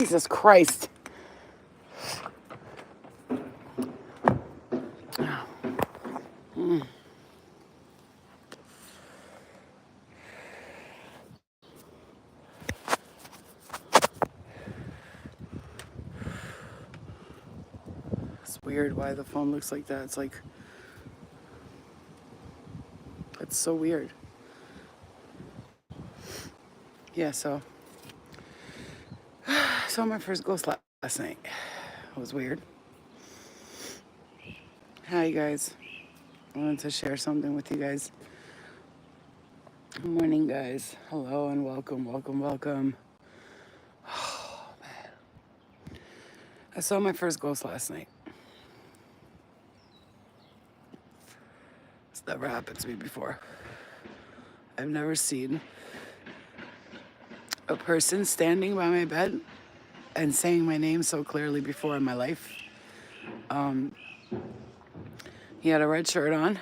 Jesus Christ. It's weird why the phone looks like that. It's like, it's so weird. Yeah, so I saw my first ghost last night. It was weird. Hi, you guys. I wanted to share something with you guys. Good morning, guys. Hello and welcome, welcome, welcome. Oh, man. I saw my first ghost last night. It's never happened to me before. I've never seen a person standing by my bed and saying my name so clearly before in my life. He had a red shirt on,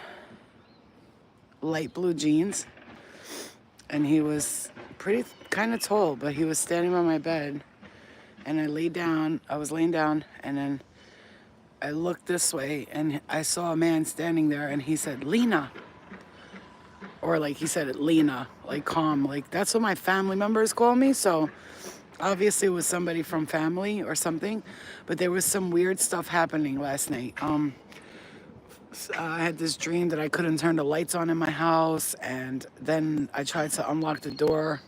light blue jeans, and he was pretty kind of tall, but he was standing by my bed. And I was laying down, and then I looked this way and I saw a man standing there, and he said, Lena. Or like he said it, Lena, like calm. Like that's what my family members call me. So obviously it was somebody from family or something. But there was some weird stuff happening last night. I had this dream that I couldn't turn the lights on in my house, and then I tried to unlock the door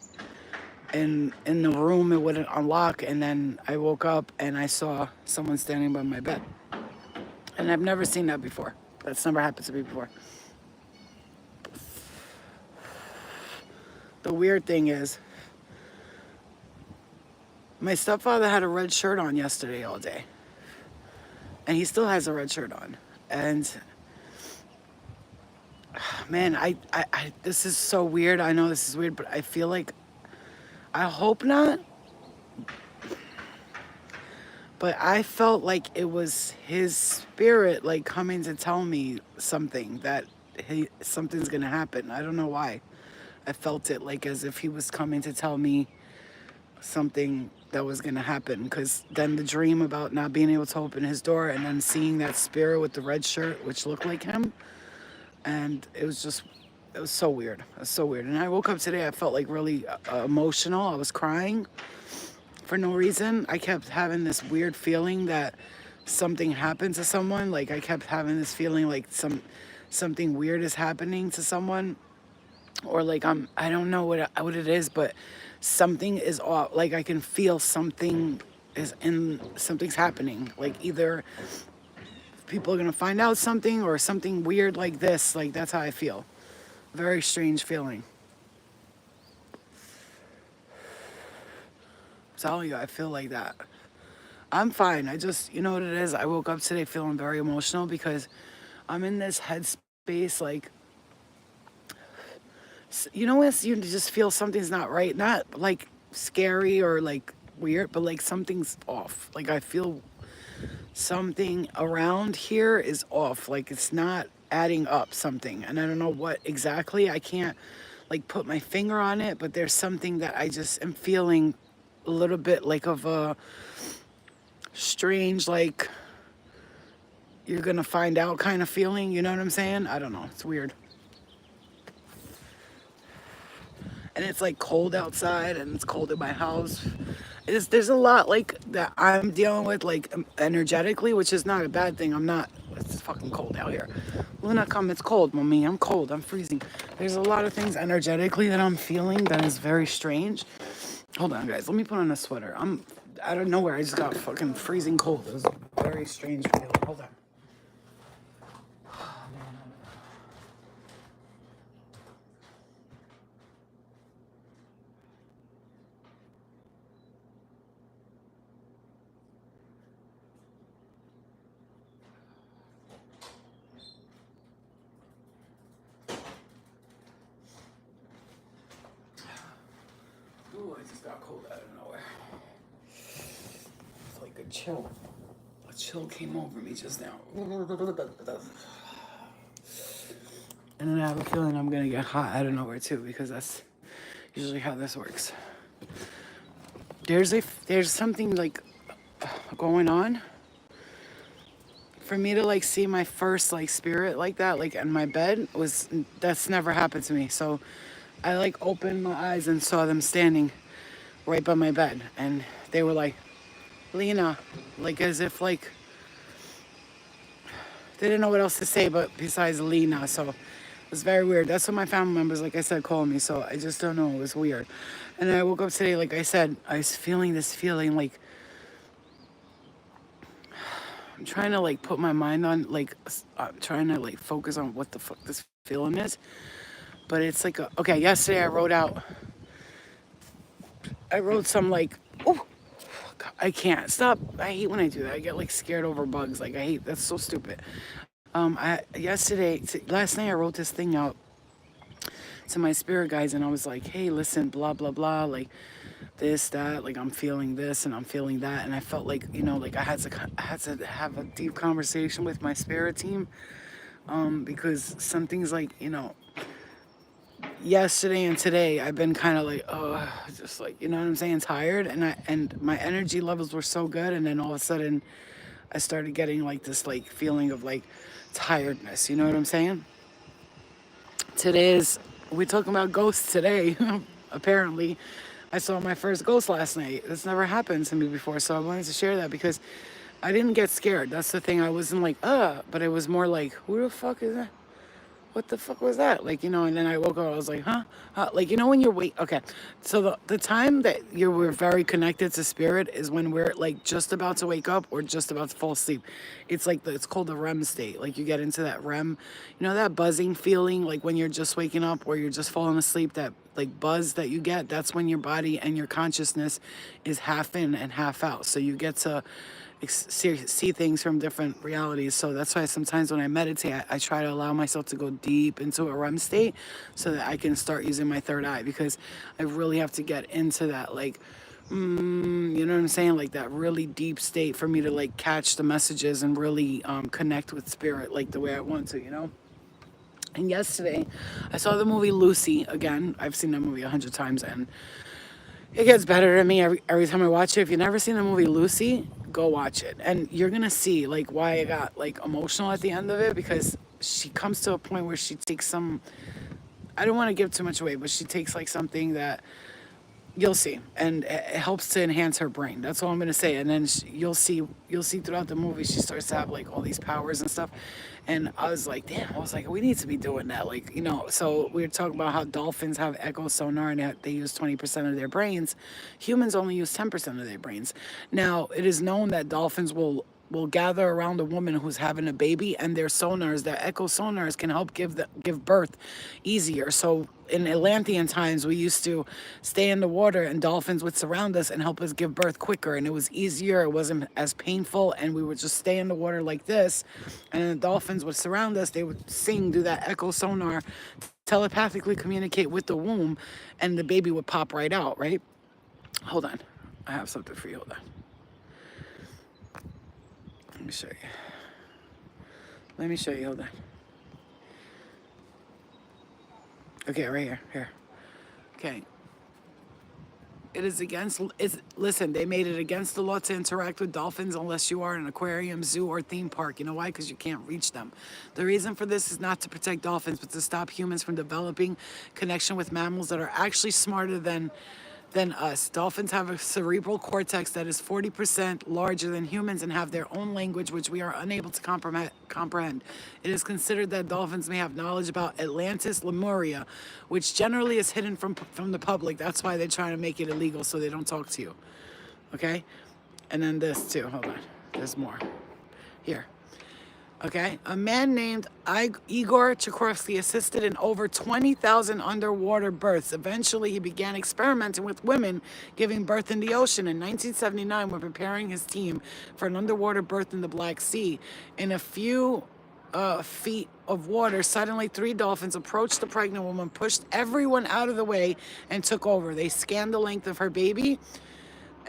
in the room, it wouldn't unlock, and then I woke up and I saw someone standing by my bed. And I've never seen that before. That's never happened to me before. The weird thing is, my stepfather had a red shirt on yesterday all day. And he still has a red shirt on. And man, this is so weird. I know this is weird, but I feel like, I hope not. But I felt like it was his spirit, like coming to tell me something, that something's gonna happen. I don't know why. I felt it like as if he was coming to tell me something that was gonna happen. Because then the dream about not being able to open his door, and then seeing that spirit with the red shirt, which looked like him, and it was so weird. It was so weird. And I woke up today, I felt like really emotional. I was crying for no reason. I kept having this weird feeling that something happened to someone. Like I kept having this feeling like something weird is happening to someone, or like I don't know what it is, but something is off. Like I can feel something's happening. Like either people are gonna find out something, or something weird like this. Like that's how I feel. Very strange feeling. I'm telling you, I feel like that. I'm fine. I just, you know what it is? I woke up today feeling very emotional because I'm in this headspace, like, you know, when you just feel something's not right, not like scary or like weird, but like something's off. Like I feel something around here is off. Like it's not adding up something. And I don't know what exactly. I can't like put my finger on it, but there's something that I just am feeling a little bit like of a strange, like you're gonna find out kind of feeling. You know what I'm saying? I don't know. It's weird. And it's like cold outside, and it's cold in my house. There's a lot like that I'm dealing with, like energetically, which is not a bad thing. I'm not. It's fucking cold out here. Luna, come. It's cold, mommy. I'm cold. I'm freezing. There's a lot of things energetically that I'm feeling that is very strange. Hold on, guys. Let me put on a sweater. I'm out of nowhere. I just got fucking freezing cold. It was a very strange feeling. Hold on. Ooh, I just got cold out of nowhere. It's like a chill. A chill came over me just now. And then I have a feeling I'm gonna get hot out of nowhere too, because that's usually how this works. there's something like going on for me to like see my first like spirit like that like in my bed was that's never happened to me. So I like opened my eyes and saw them standing right by my bed, and they were like, Lena, like as if like they didn't know what else to say but besides Lena. So it was very weird. That's what my family members, like I said, call me. So I just don't know. It was weird. And then I woke up today, like I said, I was feeling this feeling like I'm trying to like put my mind on like I'm trying to like focus on what the fuck this feeling is. But it's like okay, yesterday I wrote some like oh I can't stop. I hate when I do that. I get like scared over bugs. Like I hate that's so stupid. Last night I wrote this thing out to my spirit guides, and I was like, hey, listen, blah blah blah, like this, that, like I'm feeling this and I'm feeling that, and I felt like like I had to have a deep conversation with my spirit team, because some things like yesterday and today I've been kind of like just like what I'm saying, tired, and my energy levels were so good, and then all of a sudden I started getting like this like feeling of like tiredness. You know what I'm saying? We're talking about ghosts today. Apparently, I saw my first ghost last night. This never happened to me before, so I wanted to share that because I didn't get scared. That's the thing. I wasn't like, but it was more like, who the fuck is that? What the fuck was that? Like, and then I woke up, I was like, huh? Like, when you're okay. So the time that we're very connected to spirit is when we're like just about to wake up or just about to fall asleep. It's like, it's called the REM state. Like you get into that REM, that buzzing feeling, like when you're just waking up or you're just falling asleep, that like buzz that you get, that's when your body and your consciousness is half in and half out. So you get to see things from different realities. So that's why sometimes when I meditate, I try to allow myself to go deep into a REM state so that I can start using my third eye, because I really have to get into that, like, you know what I'm saying? Like that really deep state for me to like catch the messages and really connect with spirit like the way I want to. And yesterday I saw the movie Lucy again. I've seen that movie 100 times, and it gets better to me every time I watch it. If you've never seen the movie Lucy, go watch it. And you're going to see like why I got like emotional at the end of it, because she comes to a point where she takes some, I don't want to give too much away, but she takes like something that you'll see, and it helps to enhance her brain. That's all I'm gonna say. And then you'll see throughout the movie she starts to have like all these powers and stuff. And I was like, damn. I was like, we need to be doing that. Like, So we were talking about how dolphins have echo sonar and they use 20% of their brains. Humans only use 10% of their brains. Now it is known that dolphins will gather around a woman who's having a baby, and their sonars, their echo sonars, can help give birth easier. So in Atlantean times, we used to stay in the water, and dolphins would surround us and help us give birth quicker, and it was easier. It wasn't as painful, and we would just stay in the water like this, and the dolphins would surround us. They would sing, do that echo sonar, telepathically communicate with the womb, and the baby would pop right out. Right? Hold on, I have something for you. Hold on. Let me show you. Hold on. Okay, right here. Here. Okay. Listen, they made it against the law to interact with dolphins unless you are in an aquarium, zoo, or theme park. You know why? Because you can't reach them. The reason for this is not to protect dolphins, but to stop humans from developing connection with mammals that are actually smarter than us. Dolphins have a cerebral cortex that is 40% larger than humans and have their own language, which we are unable to comprehend. It is considered that dolphins may have knowledge about Atlantis, Lemuria, which generally is hidden from the public. That's why they're trying to make it illegal, so they don't talk to you. Okay? And then this too. Hold on. There's more. Here. Okay, a man named Igor Chakrovsky assisted in over 20,000 underwater births. Eventually, he began experimenting with women giving birth in the ocean. In 1979, when preparing his team for an underwater birth in the Black Sea, in a few feet of water, suddenly 3 dolphins approached the pregnant woman, pushed everyone out of the way, and took over. They scanned the length of her baby,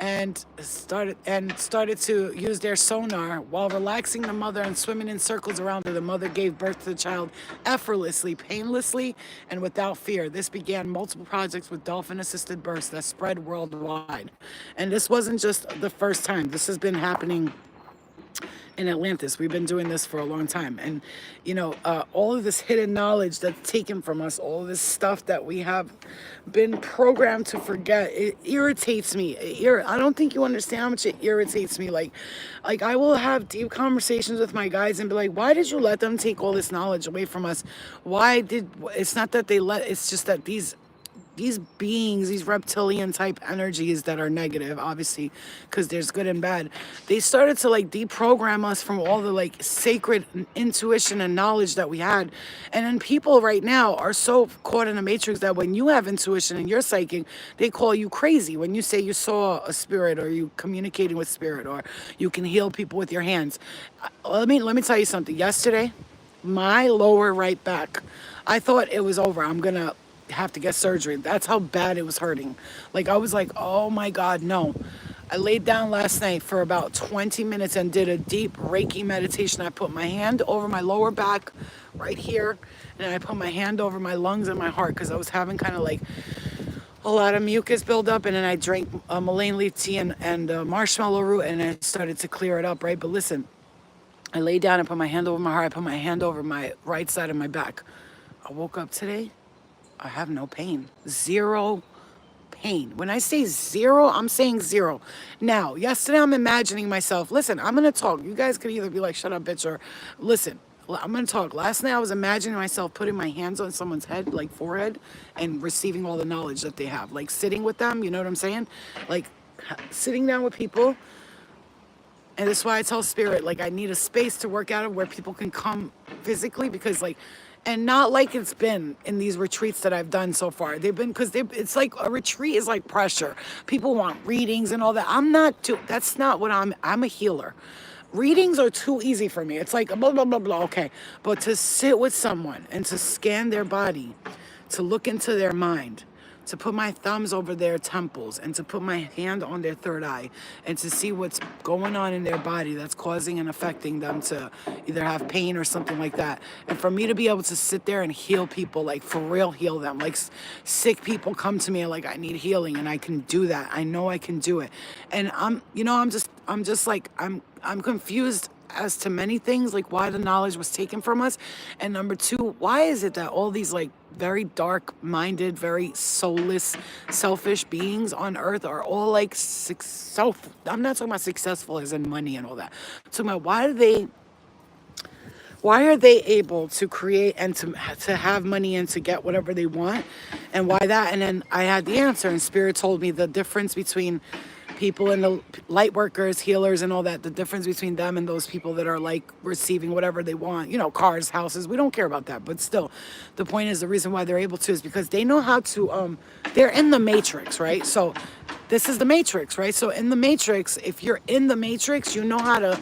and started to use their sonar while relaxing the mother and swimming in circles around her. The mother gave birth to the child effortlessly, painlessly, and without fear. This began multiple projects with dolphin-assisted births that spread worldwide. And this wasn't just the first time. This has been happening in Atlantis. We've been doing this for a long time. And, all of this hidden knowledge that's taken from us, all of this stuff that we have been programmed to forget, it irritates me. I don't think you understand how much it irritates me. Like I will have deep conversations with my guys and be like, why did you let them take all this knowledge away from us? It's not that it's just that these beings, these reptilian type energies that are negative, obviously, because there's good and bad, they started to like deprogram us from all the like sacred intuition and knowledge that we had. And then people right now are so caught in a matrix that when you have intuition and you're psychic, they call you crazy. When you say you saw a spirit, or you communicating with spirit, or you can heal people with your hands. Let me tell you something. Yesterday, my lower right back, I thought it was over. I'm gonna have to get surgery. That's how bad it was hurting. Like I was like, oh my God, no. I laid down last night for about 20 minutes and did a deep Reiki meditation. I put my hand over my lower back right here, and I put my hand over my lungs and my heart, because I was having kind of like a lot of mucus buildup, and then I drank mullein leaf tea and marshmallow root, and it started to clear it up, right? But listen, I laid down and put my hand over my heart. I put my hand over my right side of my back. I woke up today. I have no pain. Zero pain. When I say zero, I'm saying zero. Now, yesterday I'm imagining myself. Listen, I'm going to talk. You guys could either be like, shut up, bitch, or listen. I'm going to talk. Last night I was imagining myself putting my hands on someone's head, like forehead, and receiving all the knowledge that they have. Like sitting with them, you know what I'm saying? Like sitting down with people. And that's why I tell spirit, like, I need a space to work out of where people can come physically, because like, and not like it's been in these retreats that I've done so far. They've been, it's like a retreat is like pressure. People want readings and all that. That's not what I'm a healer. Readings are too easy for me. It's like blah, blah, blah, blah. Okay. But to sit with someone and to scan their body, to look into their mind, to put my thumbs over their temples, and to put my hand on their third eye, and to see what's going on in their body that's causing and affecting them to either have pain or something like that. And for me to be able to sit there and heal people, like for real heal them, like sick people come to me like, I need healing, and I can do that. I know I can do it. And I'm confused as to many things, like why the knowledge was taken from us. And number two, why is it that all these like very dark-minded, very soulless, selfish beings on earth are all like I'm not talking about successful as in money and all that. I'm talking about why are they able to create and to have money and to get whatever they want, and why that? And then I had the answer, and spirit told me the difference between people and the light workers, healers, and all that, the difference between them and those people that are like receiving whatever they want, cars, houses, we don't care about that. But still, the point is, the reason why they're able to is because they know how to, they're in the matrix, right? So this is the matrix, right? So in the matrix, if you're in the matrix, you know how to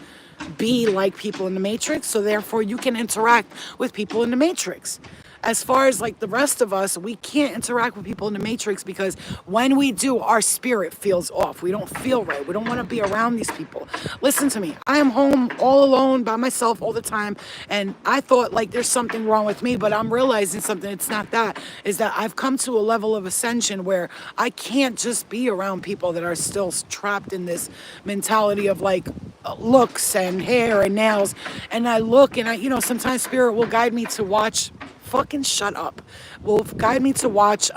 be like people in the matrix. So therefore you can interact with people in the matrix. As far as like the rest of us, we can't interact with people in the matrix, because when we do, our spirit feels off. We don't feel right. We don't want to be around these people. Listen to me. I am home all alone by myself all the time. And I thought like there's something wrong with me, but I'm realizing something. It's not that. Is that I've come to a level of ascension where I can't just be around people that are still trapped in this mentality of like looks and hair and nails. And I look and sometimes spirit will guide me to watch, fucking shut up, will guide me to watch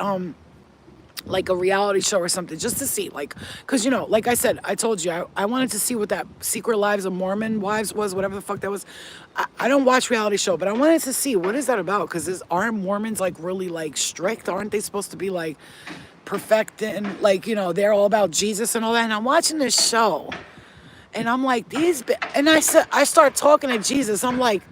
like a reality show or something, just to see, like, because like I said, I told you I wanted to see what that Secret Lives of Mormon Wives was, whatever the fuck that was. I don't watch reality show, but I wanted to see what is that about, because aren't Mormons like really like strict? Aren't they supposed to be like perfect and like they're all about Jesus and all that? And I'm watching this show and I'm like, and I start talking to Jesus. I'm like,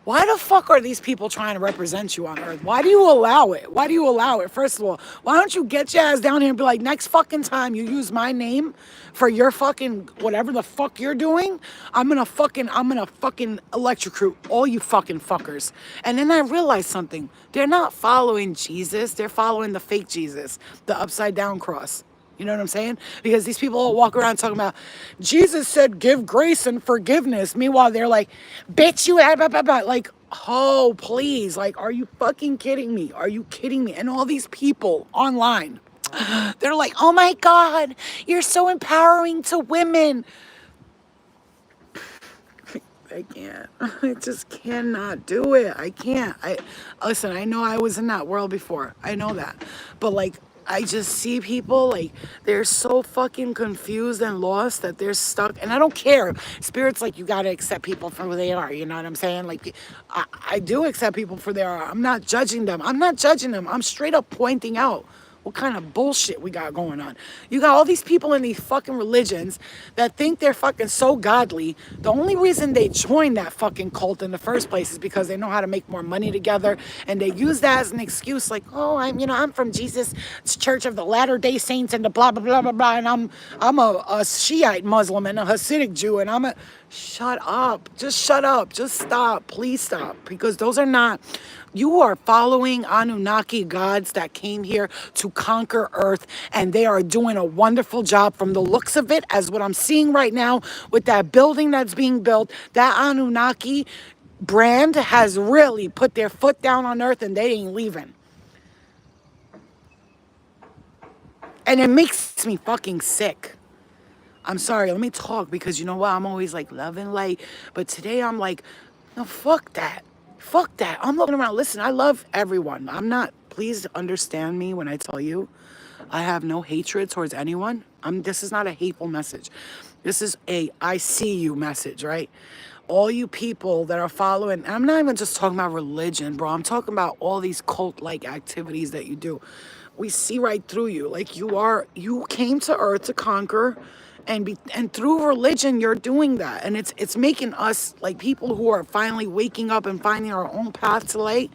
why the fuck are these people trying to represent you on earth? Why do you allow it? Why do you allow it? First of all, why don't you get your ass down here and be like, next fucking time you use my name for your fucking whatever the fuck you're doing, I'm gonna fucking electrocute all you fucking fuckers. And then I realized something. They're not following Jesus. They're following the fake Jesus, the upside down cross. You know what I'm saying? Because these people all walk around talking about Jesus said give grace and forgiveness. Meanwhile, they're like, bitch, you blah, blah, blah. Like, oh, please. Like, are you fucking kidding me? Are you kidding me? And all these people online, they're like, oh my God, you're so empowering to women. I can't. I just cannot do it. I can't. Listen, I know I was in that world before. I know that. But like I just see people like they're so fucking confused and lost that they're stuck. And I don't care. Spirit's like you gotta accept people for who they are. You know what I'm saying? Like I do accept people for who they are. I'm not judging them. I'm not judging them. I'm straight up pointing out what kind of bullshit we got going on. You got all these people in these fucking religions that think they're fucking so godly. The only reason they joined that fucking cult in the first place is because they know how to make more money together, and they use that as an excuse like, oh, I'm from Jesus Church of the Latter-day Saints and the blah blah blah blah blah, and I'm a Shiite Muslim and a Hasidic Jew, and I'm a shut up. Just shut up. Just stop. Please stop. Because those are not, you are following Anunnaki gods that came here to conquer Earth, and they are doing a wonderful job from the looks of it, as what I'm seeing right now with that building that's being built. That Anunnaki brand has really put their foot down on Earth, and they ain't leaving. And it makes me fucking sick. I'm sorry, let me talk, because you know what? I'm always like love and light. But today I'm like, no, fuck that. Fuck that. I'm looking around. Listen, I love everyone. I'm not, please understand me when I tell you, I have no hatred towards anyone. This is not a hateful message. This is a I see you message, right? All you people that are following, and I'm not even just talking about religion, bro. I'm talking about all these cult-like activities that you do. We see right through you. Like you came to Earth to conquer, and through religion you're doing that, and it's making us like people who are finally waking up and finding our own path to light,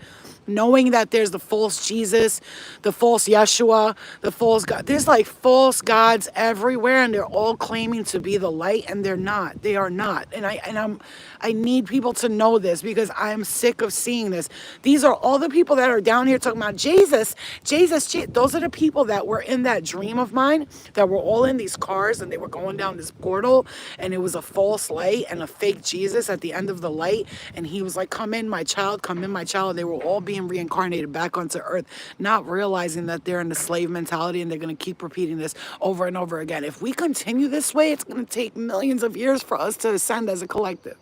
knowing that there's the false Jesus, the false Yeshua, the false God. There's like false gods everywhere, and they're all claiming to be the light, and they're not. They are not. And I need people to know this, because I am sick of seeing this. These are all the people that are down here talking about Jesus. Those are the people that were in that dream of mine, that were all in these cars, and they were going down this portal, and it was a false light and a fake Jesus at the end of the light, and he was like, come in my child, come in my child. They were all being reincarnated back onto Earth, not realizing that they're in the slave mentality, and they're going to keep repeating this over and over again. If we continue this way, it's going to take millions of years for us to ascend as a collective.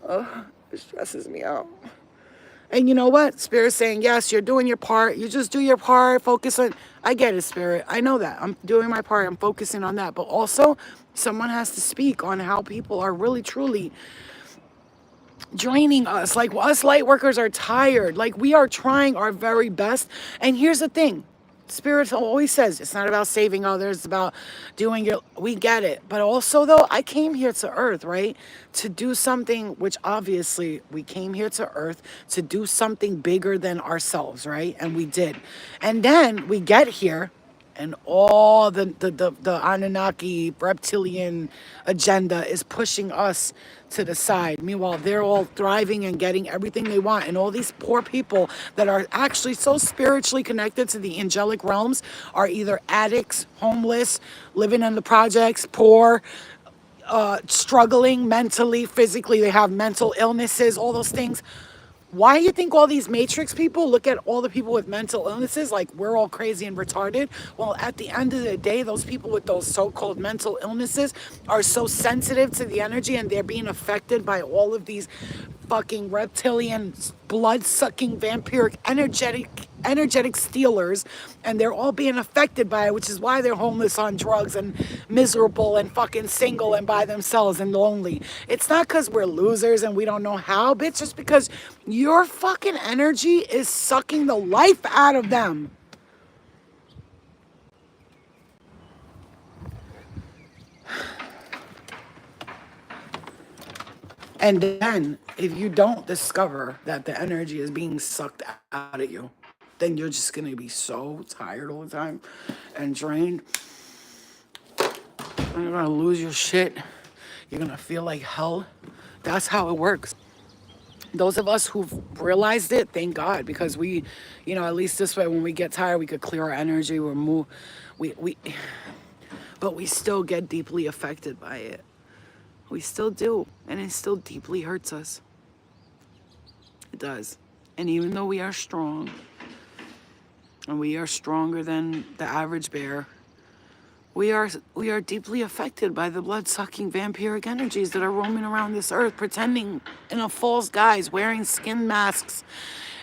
It stresses me out. And you know what? Spirit's saying, yes, you're doing your part. You just do your part. Focus on, I get it, Spirit. I know that. I'm doing my part. I'm focusing on that. But also, someone has to speak on how people are really, truly draining us. Like, us light workers are tired. Like, we are trying our very best. And here's the thing. Spirit always says it's not about saving others, it's about doing it. We get it. But also, though, I came here to Earth, right, to do something, which obviously we came here to Earth to do something bigger than ourselves, right? And we did. And then we get here, and all the Anunnaki reptilian agenda is pushing us to the side. Meanwhile, they're all thriving and getting everything they want. And all these poor people that are actually so spiritually connected to the angelic realms are either addicts, homeless, living in the projects, poor, struggling mentally, physically. They have mental illnesses, all those things. Why do you think all these Matrix people look at all the people with mental illnesses like we're all crazy and retarded? Well, at the end of the day, those people with those so-called mental illnesses are so sensitive to the energy, and they're being affected by all of these fucking reptilian, blood-sucking, vampiric, energetic stealers, and they're all being affected by it, which is why they're homeless, on drugs, and miserable, and fucking single, and by themselves, and lonely. It's not because we're losers and we don't know how, bitch. Just because your fucking energy is sucking the life out of them. And then, if you don't discover that the energy is being sucked out of you, then you're just going to be so tired all the time and drained. And you're going to lose your shit. You're going to feel like hell. That's how it works. Those of us who've realized it, thank God, because we, at least this way, when we get tired, we could clear our energy. we but we still get deeply affected by it. We still do, and it still deeply hurts us. It does. And even though we are strong, and we are stronger than the average bear, we are deeply affected by the blood-sucking vampiric energies that are roaming around this earth, pretending in a false guise, wearing skin masks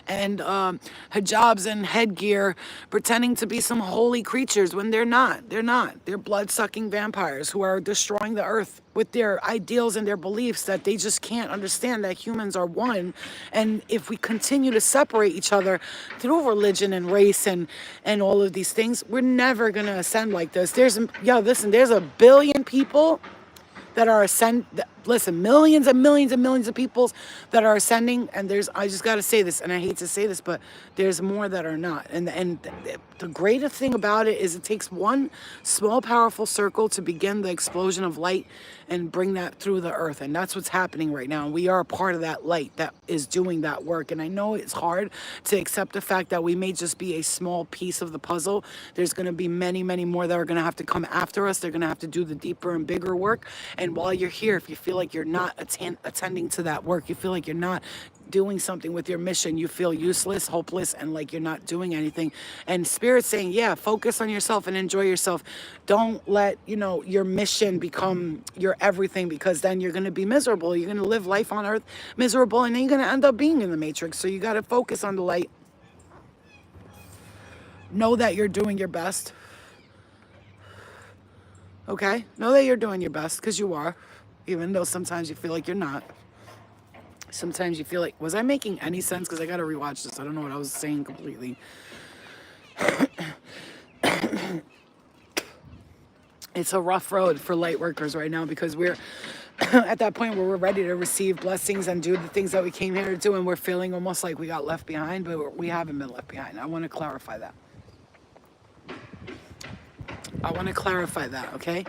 and hijabs and headgear, pretending to be some holy creatures when they're not. They're not. They're blood-sucking vampires who are destroying the earth with their ideals and their beliefs that they just can't understand that humans are one. And if we continue to separate each other through religion and race and all of these things, we're never going to ascend like this. There's a billion people that are millions and millions and millions of people that are ascending, and I just got to say this, and I hate to say this, but there's more that are not. And the greatest thing about it is it takes one small, powerful circle to begin the explosion of light and bring that through the earth. And that's what's happening right now. And we are a part of that light that is doing that work. And I know it's hard to accept the fact that we may just be a small piece of the puzzle. There's going to be many, many more that are going to have to come after us. They're going to have to do the deeper and bigger work. And while you're here, if you feel like you're not attending to that work, you feel like you're not doing something with your mission, you feel useless, hopeless, and like you're not doing anything. And Spirit's saying, yeah, focus on yourself and enjoy yourself. Don't let, your mission become your everything, because then you're going to be miserable. You're going to live life on earth miserable, and then you're going to end up being in the matrix. So you got to focus on the light. Know that you're doing your best. Okay? Know that you're doing your best, because you are, even though sometimes you feel like you're not. Sometimes you feel like, was I making any sense? Because I got to rewatch this. I don't know what I was saying completely. It's a rough road for light workers right now, because we're at that point where we're ready to receive blessings and do the things that we came here to do, and we're feeling almost like we got left behind, but we haven't been left behind. I want to clarify that. Okay?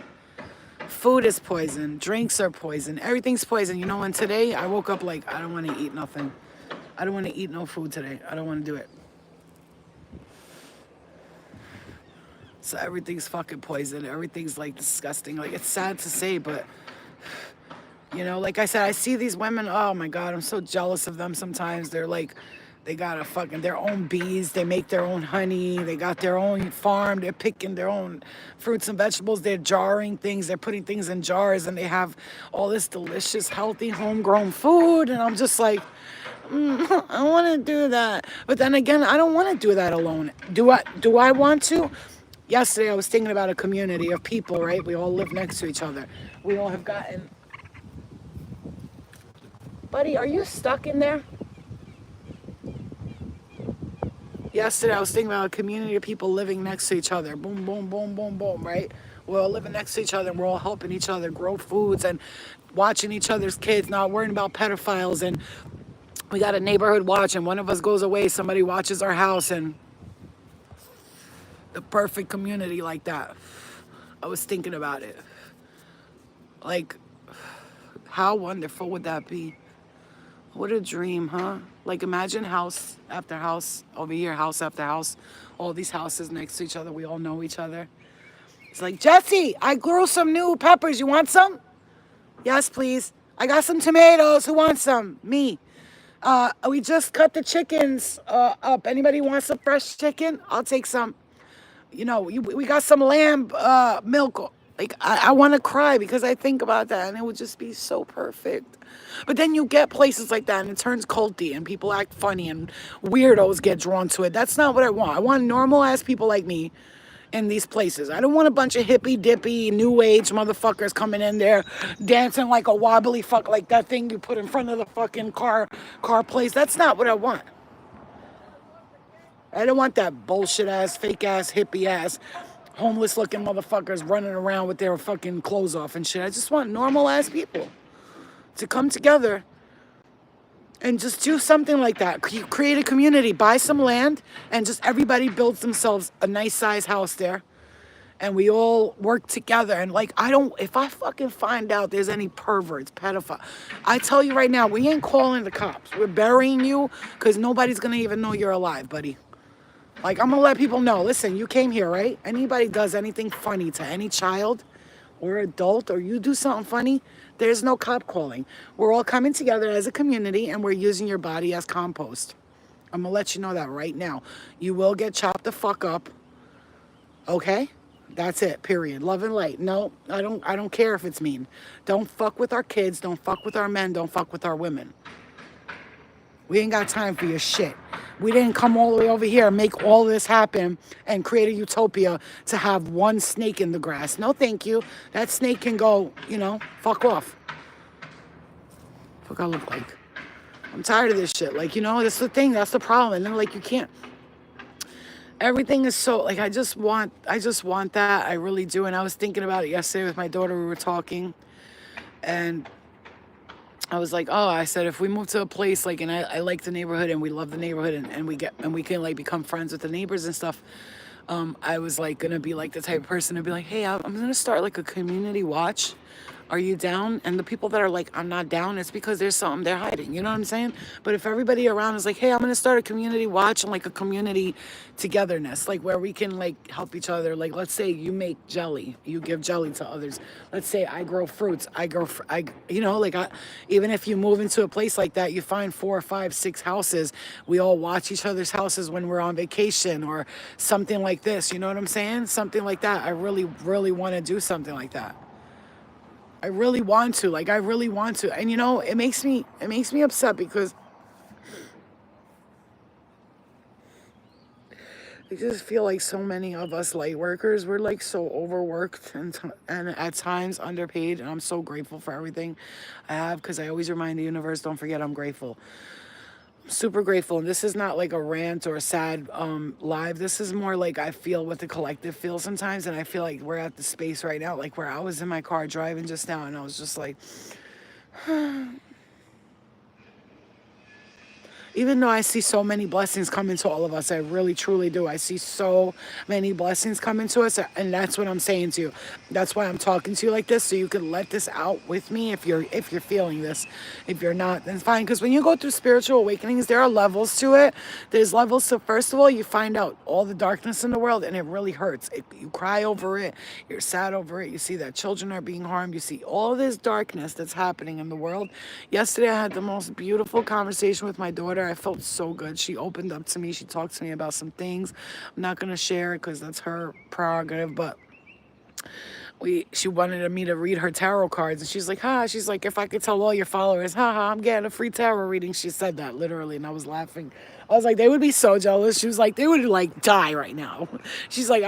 Food is poison. Drinks are poison. Everything's poison. And today I woke up like, I don't want to eat nothing. I don't want to eat no food today. I don't want to do it. So everything's fucking poison. Everything's like disgusting. Like, it's sad to say, but like I said, I see these women. Oh my God, I'm so jealous of them sometimes. They're like, they got their own bees. They make their own honey. They got their own farm. They're picking their own fruits and vegetables. They're jarring things. They're putting things in jars, and they have all this delicious, healthy, homegrown food. And I'm just like, I want to do that. But then again, I don't want to do that alone. Do I want to? Yesterday, I was thinking about a community of people, right? We all live next to each other. We all have gotten... Buddy, are you stuck in there? Yesterday, I was thinking about a community of people living next to each other. Boom, boom, boom, boom, boom, right? We're all living next to each other, and we're all helping each other grow foods and watching each other's kids, not worrying about pedophiles. And we got a neighborhood watch, and one of us goes away, somebody watches our house, and the perfect community like that. I was thinking about it. Like, how wonderful would that be? What a dream, huh? Like, imagine house after house, over here, house after house, all these houses next to each other. We all know each other. It's like, Jesse, I grew some new peppers. You want some? Yes, please. I got some tomatoes. Who wants some? Me. We just cut the chickens up. Anybody wants some fresh chicken? I'll take some. We got some lamb milk. Like, I want to cry because I think about that, and it would just be so perfect. But then you get places like that, and it turns culty, and people act funny, and weirdos get drawn to it. That's not what I want. I want normal-ass people like me in these places. I don't want a bunch of hippy-dippy, new-age motherfuckers coming in there dancing like a wobbly fuck, like that thing you put in front of the fucking car place. That's not what I want. I don't want that bullshit-ass, fake-ass, hippie-ass, homeless-looking motherfuckers running around with their fucking clothes off and shit. I just want normal-ass people to come together and just do something like that. Create a community, buy some land, and just everybody builds themselves a nice-sized house there. And we all work together. And like, if I fucking find out there's any perverts, pedophile, I tell you right now, we ain't calling the cops. We're burying you because nobody's going to even know you're alive, buddy. Like, I'm gonna let people know, listen, you came here, right? Anybody does anything funny to any child or adult, or you do something funny, there's no cop calling. We're all coming together as a community and we're using your body as compost. I'm gonna let you know that right now. You will get chopped the fuck up, okay? That's it, period. Love and light. No, I don't care if it's mean. Don't fuck with our kids, don't fuck with our men, don't fuck with our women. We ain't got time for your shit. We didn't come all the way over here and make all this happen and create a utopia to have one snake in the grass. No, thank you. That snake can go, fuck off. Fuck I look like. I'm tired of this shit. Like, that's the thing. That's the problem. And then, like, you can't. Everything is so, like, I just want that. I really do. And I was thinking about it yesterday with my daughter. We were talking. And I was like, oh, I said, if we move to a place like, and I like the neighborhood and we love the neighborhood and we can like become friends with the neighbors and stuff. I was like gonna be like the type of person to be like, hey, I'm gonna start like a community watch. Are you down? And the people that are like, I'm not down, it's because there's something they're hiding. You know what I'm saying? But if everybody around is like, hey, I'm gonna start a community watch and like a community togetherness, like where we can like help each other. Like, let's say you make jelly, you give jelly to others. Let's say I grow fruits, even if you move into a place like that, you find 4 or 5, 6 houses. We all watch each other's houses when we're on vacation or something like this. You know what I'm saying? Something like that. I really, really want to do something like that. I really want to. Like, I really want to. And it makes me upset because I just feel like so many of us light workers, we're like so overworked and at times underpaid. And I'm so grateful for everything I have because I always remind the universe, don't forget I'm grateful. Super grateful. And this is not like a rant or a sad live. This is more like I feel what the collective feels sometimes. And I feel like we're at the space right now, like where I was in my car driving just now and I was just like, even though I see so many blessings coming to all of us, I really truly do. I see so many blessings coming to us, and that's what I'm saying to you. That's why I'm talking to you like this, so you can let this out with me if you're feeling this. If you're not, then it's fine. Because when you go through spiritual awakenings, there are levels to it. There's levels. So first of all, you find out all the darkness in the world, and it really hurts. You cry over it. You're sad over it. You see that children are being harmed. You see all this darkness that's happening in the world. Yesterday, I had the most beautiful conversation with my daughter. I felt so good. She opened up to me. She talked to me about some things. I'm not going to share it because that's her prerogative, but she wanted me to read her tarot cards, and she's like, she's like, if I could tell all your followers, I'm getting a free tarot reading. She said that literally, and I was laughing. I was like, they would be so jealous. She was like, they would like die right now. She's like,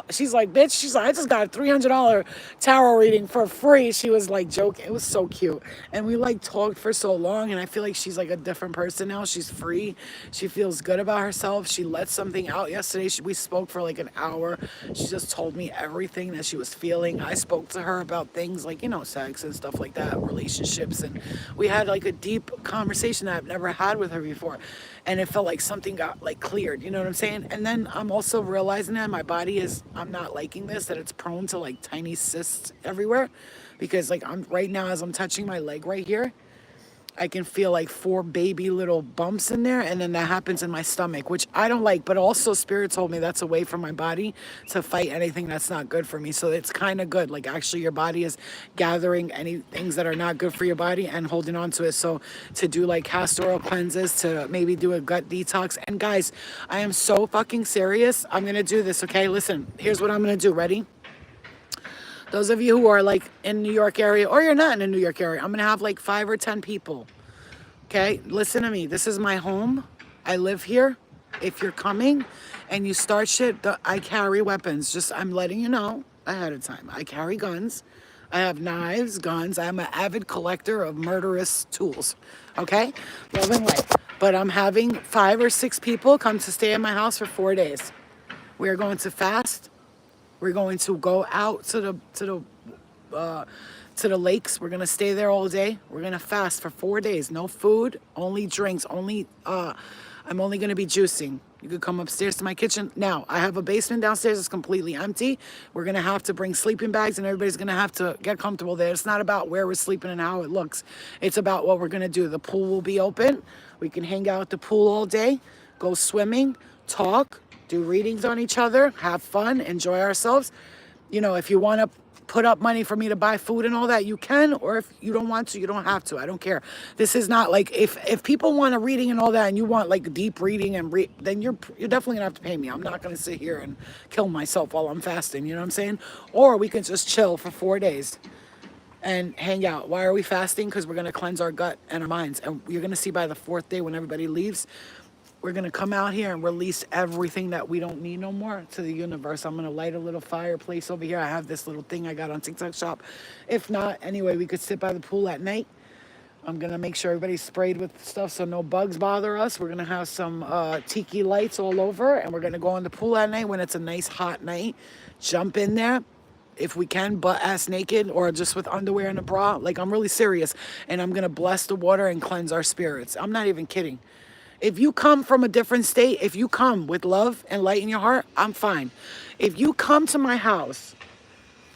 she's like, bitch, she's like, I just got a $300 tarot reading for free. She was like joking. It was so cute. And we like talked for so long, and I feel like she's like a different person now. She's free. She feels good about herself. She let something out yesterday. We spoke for like an hour. She just told me everything that she was feeling. I spoke to her about things like, sex and stuff like that, relationships. And we had like a deep conversation that I've never had with her before. And it felt like something got like cleared, you know what I'm saying? And then I'm also realizing that my body I'm not liking this, that it's prone to like tiny cysts everywhere. Because like right now, as I'm touching my leg right here, I can feel like 4 baby little bumps in there, and then that happens in my stomach, which I don't like, but also Spirit told me that's a way for my body to fight anything that's not good for me. So it's kind of good. Like, actually, your body is gathering any things that are not good for your body and holding on to it. So to do like castor oil cleanses, to maybe do a gut detox. And guys, I am so fucking serious. I'm going to do this, okay? Listen, here's what I'm going to do. Ready? Those of you who are like in New York area, or you're not in the New York area, I'm going to have like 5 or 10 people. Okay, listen to me. This is my home. I live here. If you're coming and you start shit, I carry weapons. I'm letting you know ahead of time. I carry guns. I have knives, guns. I'm an avid collector of murderous tools. Okay? Love and light. But I'm having 5 or 6 people come to stay at my house for 4 days. We are going to fast. We're going to go out to the lakes. We're gonna stay there all day. We're gonna fast for 4 days. No food, only drinks. I'm only gonna be juicing. You could come upstairs to my kitchen. Now, I have a basement downstairs that's completely empty. We're gonna have to bring sleeping bags, and everybody's gonna have to get comfortable there. It's not about where we're sleeping and how it looks. It's about what we're gonna do. The pool will be open. We can hang out at the pool all day. go swimming, talk, do readings on each other, have fun, enjoy ourselves. You know, if you want to put up money for me to buy food and all that, you can, or if you don't want to, you don't have to. I don't care. This is not like, if people want a reading and all that, and you want like deep reading and then you're definitely gonna have to pay me. I'm not gonna sit here and kill myself while I'm fasting. You know what I'm saying? Or we can just chill for 4 days and hang out. Why are we fasting? Because we're going to cleanse our gut and our minds. And you're going to see by the fourth day when everybody leaves, we're going to come out here and release everything that we don't need no more to the universe. I'm going to light a little fireplace over here. I have this little thing I got on TikTok shop. If not, anyway, we could sit by the pool at night. I'm going to make sure everybody's sprayed with stuff so no bugs bother us. We're going to have some tiki lights all over, and we're going to go in the pool at night when it's a nice hot night. Jump in there, if we can, butt ass naked or just with underwear and a bra. Like, I'm really serious. And I'm going to bless the water and cleanse our spirits. I'm not even kidding. If you come from a different state, if you come with love and light in your heart, I'm fine. If you come to my house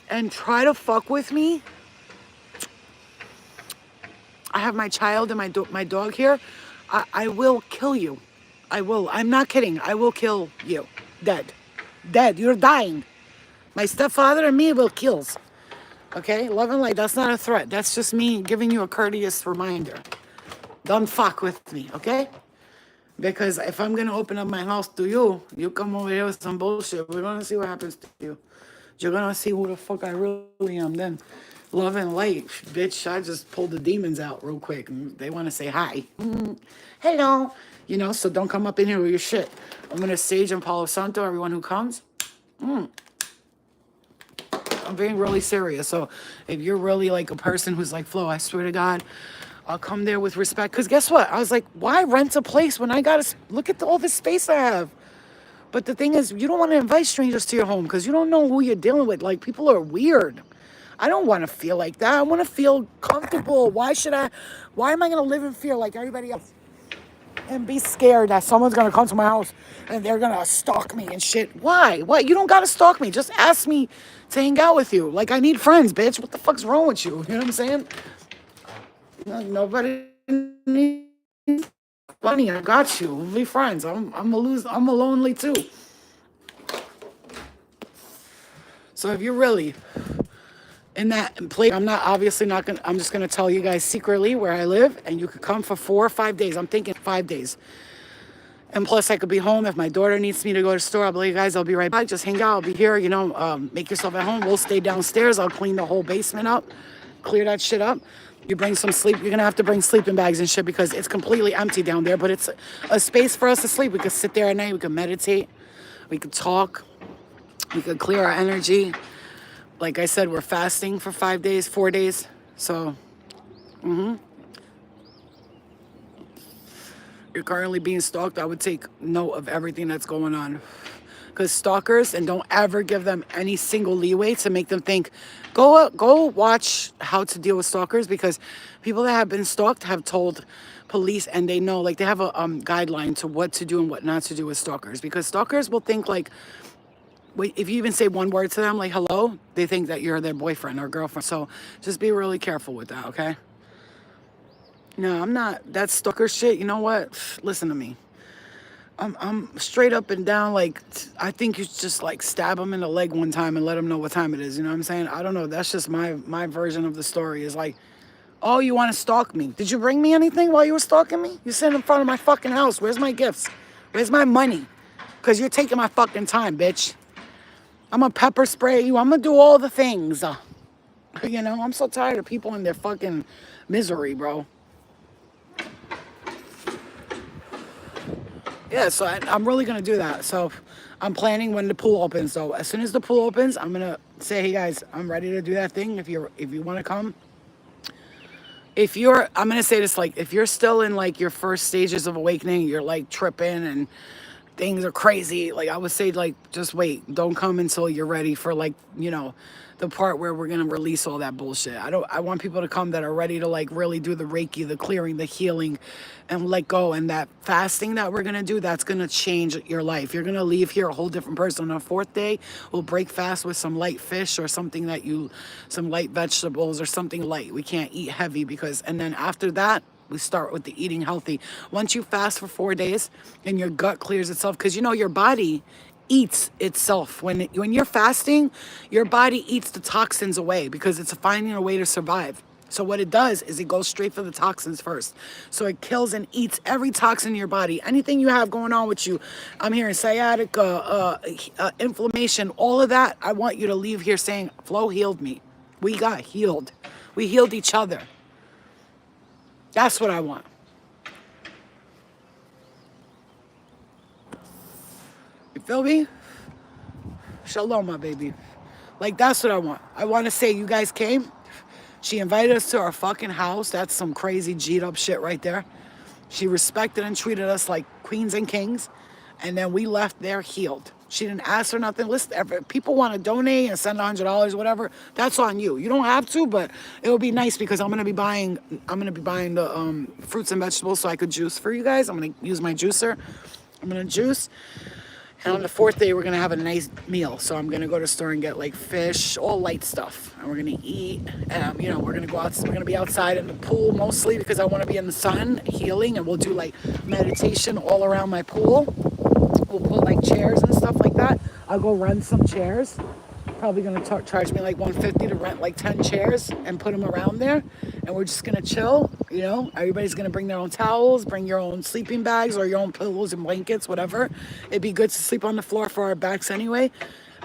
and try to fuck with me, I have my child and my dog here, I will kill you. I will. I'm not kidding. I will kill you. Dead. Dead. You're dying. My stepfather and me will kills. Okay? Love and light. That's not a threat. That's just me giving you a courteous reminder. Don't fuck with me, okay? Because if I'm going to open up my house to you, you come over here with some bullshit. We're going to see what happens to you. You're going to see who the fuck I really am then. Love and light. Bitch, I just pulled the demons out real quick. They want to say hi. Hello. You know, so don't come up in here with your shit. I'm going to sage and Palo Santo, everyone who comes. I'm being really serious. So if you're really like a person who's like, Flo, I swear to God, I'll come there with respect. Because guess what? I was like, why rent a place when I got to look at all this space I have? But the thing is, you don't want to invite strangers to your home because you don't know who you're dealing with. Like, people are weird. I don't want to feel like that. I want to feel comfortable. Why am I going to live in fear like everybody else? And be scared that someone's going to come to my house and they're going to stalk me and shit. Why? What? You don't got to stalk me. Just ask me to hang out with you. Like, I need friends, bitch. What the fuck's wrong with you? You know what I'm saying? Nobody needs money. I got you. We'll be friends. I'm a lonely too. So if you're really in that place, I'm just gonna tell you guys secretly where I live, and you could come for 4 or 5 days. I'm thinking 5 days. And plus, I could be home. If my daughter needs me to go to the store, I'll be like, you guys, I'll be right back. Just hang out. I'll be here, you know, make yourself at home. We'll stay downstairs. I'll clean the whole basement up, clear that shit up. You bring some sleep. You're going to have to bring sleeping bags and shit because it's completely empty down there. But it's a space for us to sleep. We could sit there at night. We could meditate. We could talk. We could clear our energy. Like I said, we're fasting for 5 days, 4 days. So, you're currently being stalked. I would take note of everything that's going on. Because stalkers, and don't ever give them any single leeway to make them think, go watch how to deal with stalkers, because people that have been stalked have told police, and they know, like, they have a guideline to what to do and what not to do with stalkers. Because stalkers will think, like, wait, if you even say one word to them, like hello, they think that you're their boyfriend or girlfriend. So just be really careful with that, okay? No, I'm not. That stalker shit, you know what? Listen to me. I'm straight up and down, like, I think you just, like, stab them in the leg one time and let them know what time it is, you know what I'm saying? I don't know, that's just my version of the story, is like, oh, you want to stalk me? Did you bring me anything while you were stalking me? You sitting in front of my fucking house. Where's my gifts? Where's my money? Because you're taking my fucking time, bitch. I'm gonna pepper spray you. I'm gonna do all the things. You know, I'm so tired of people in their fucking misery, bro. Yeah, so I'm really going to do that. So I'm planning when the pool opens. So as soon as the pool opens, I'm going to say, hey, guys, I'm ready to do that thing if you want to come. I'm going to say this, like, if you're still in, like, your first stages of awakening, you're, like, tripping and things are crazy, like, I would say, like, just wait. Don't come until you're ready for, like, you know, the part where we're gonna release all that bullshit. I want people to come that are ready to like really do the Reiki, the clearing, the healing, and let go. And that fasting that we're gonna do, that's gonna change your life. You're gonna leave here a whole different person. On the fourth day, we'll break fast with some light fish or something some light vegetables or something light. We can't eat heavy and then after that, we start with the eating healthy. Once you fast for 4 days and your gut clears itself, because you know your body eats itself. When you're fasting, your body eats the toxins away because it's finding a way to survive. So what it does is it goes straight for the toxins first. So it kills and eats every toxin in your body. Anything you have going on with you, I'm hearing sciatica, inflammation, all of that. I want you to leave here saying, Flo healed me. We got healed. We healed each other. That's what I want. You feel me? Shalom, my baby. Like, that's what I want. I want to say you guys came. She invited us to her fucking house. That's some crazy G'd up shit right there. She respected and treated us like queens and kings. And then we left there healed. She didn't ask for nothing. Listen, if people want to donate and send $100, whatever, that's on you. You don't have to, but it would be nice because I'm gonna be buying the fruits and vegetables so I could juice for you guys. I'm gonna use my juicer. I'm gonna juice. And on the fourth day, we're gonna have a nice meal. So I'm gonna go to the store and get like fish, all light stuff, and we're gonna eat. And we're gonna go out. We're gonna be outside in the pool mostly because I want to be in the sun, healing, and we'll do like meditation all around my pool. We'll put like chairs and stuff like that. I'll go rent some chairs. Probably gonna charge me like $150 to rent like 10 chairs and put them around there. And we're just gonna chill. Everybody's gonna bring their own towels, bring your own sleeping bags or your own pillows and blankets, whatever. It'd be good to sleep on the floor for our backs anyway.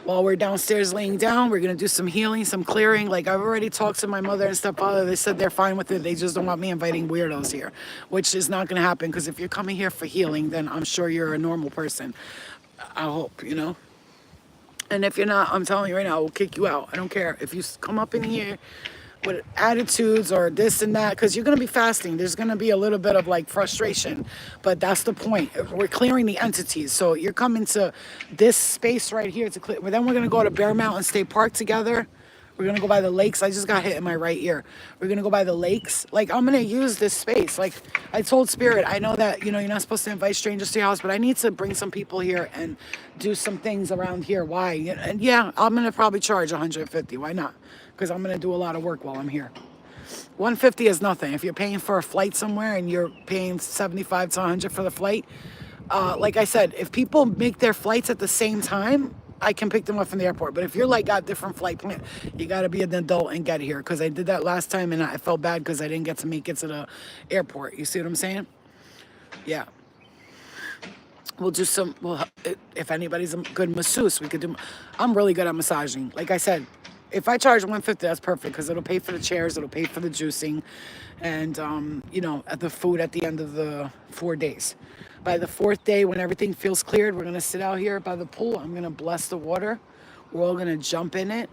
While we're downstairs laying down, we're gonna do some healing, some clearing. Like I've already talked to my mother and stepfather. They said they're fine with it. They just don't want me inviting weirdos here, which is not gonna happen because if you're coming here for healing, then I'm sure you're a normal person. I hope, And if you're not, I'm telling you right now, I will kick you out. I don't care. If you come up in here with attitudes or this and that, because you're going to be fasting. There's going to be a little bit of like frustration, but that's the point. We're clearing the entities. So you're coming to this space right here to clear. But then we're going to go to Bear Mountain State Park together. We're going to go by the lakes. I just got hit in my right ear. We're going to go by the lakes. Like, I'm going to use this space. Like, I told Spirit, I know that, you're not supposed to invite strangers to your house, but I need to bring some people here and do some things around here. Why? And yeah, I'm going to probably charge $150. Why not? Because I'm going to do a lot of work while I'm here. $150 is nothing. If you're paying for a flight somewhere and you're paying $75 to $100 for the flight, like I said, if people make their flights at the same time, I can pick them up from the airport. But if you're like got different flight plan, you got to be an adult and get here. Because I did that last time and I felt bad because I didn't get to make it to the airport. You see what I'm saying? Yeah. We'll do some, if anybody's a good masseuse, we could do, I'm really good at massaging. Like I said, if I charge $150, that's perfect because it'll pay for the chairs, it'll pay for the juicing, and at the food at the end of the 4 days. By the fourth day, when everything feels cleared, we're gonna sit out here by the pool. I'm gonna bless the water. We're all gonna jump in it,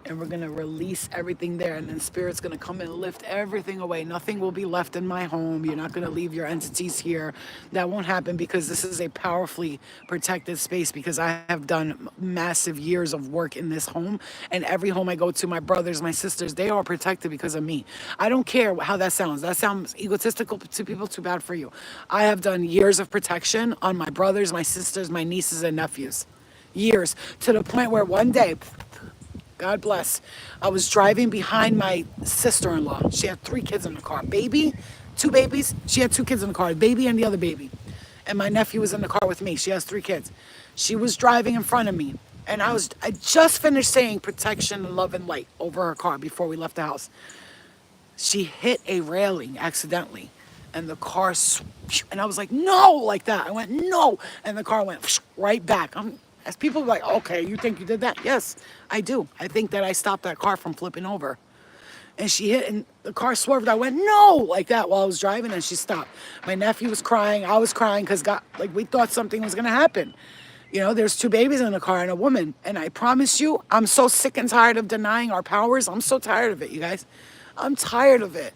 and we're gonna release everything there. And then Spirit's gonna come and lift everything away. Nothing will be left in my home. You're not gonna leave your entities here. That won't happen because this is a powerfully protected space because I have done massive years of work in this home. And every home I go to, my brothers, my sisters, they are protected because of me. I don't care how that sounds. That sounds egotistical to people, too bad for you. I have done years of protection on my brothers, my sisters, my nieces and nephews. Years. To the point where one day, God bless. I was driving behind my sister-in-law. She had 3 kids in the car. Baby, 2 babies. She had 2 kids in the car, baby and the other baby. And my nephew was in the car with me. She has 3 kids. She was driving in front of me. And I just finished saying protection and love and light over her car before we left the house. She hit a railing accidentally. And the car, and I was like, no, like that. I went, no. And the car went right back. As people are like, okay, you think you did that? Yes, I do. I think that I stopped that car from flipping over. And she hit, and the car swerved. I went, no, like that while I was driving, and she stopped. My nephew was crying. I was crying because we thought something was going to happen. There's 2 babies in the car and a woman. And I promise you, I'm so sick and tired of denying our powers. I'm so tired of it, you guys. I'm tired of it.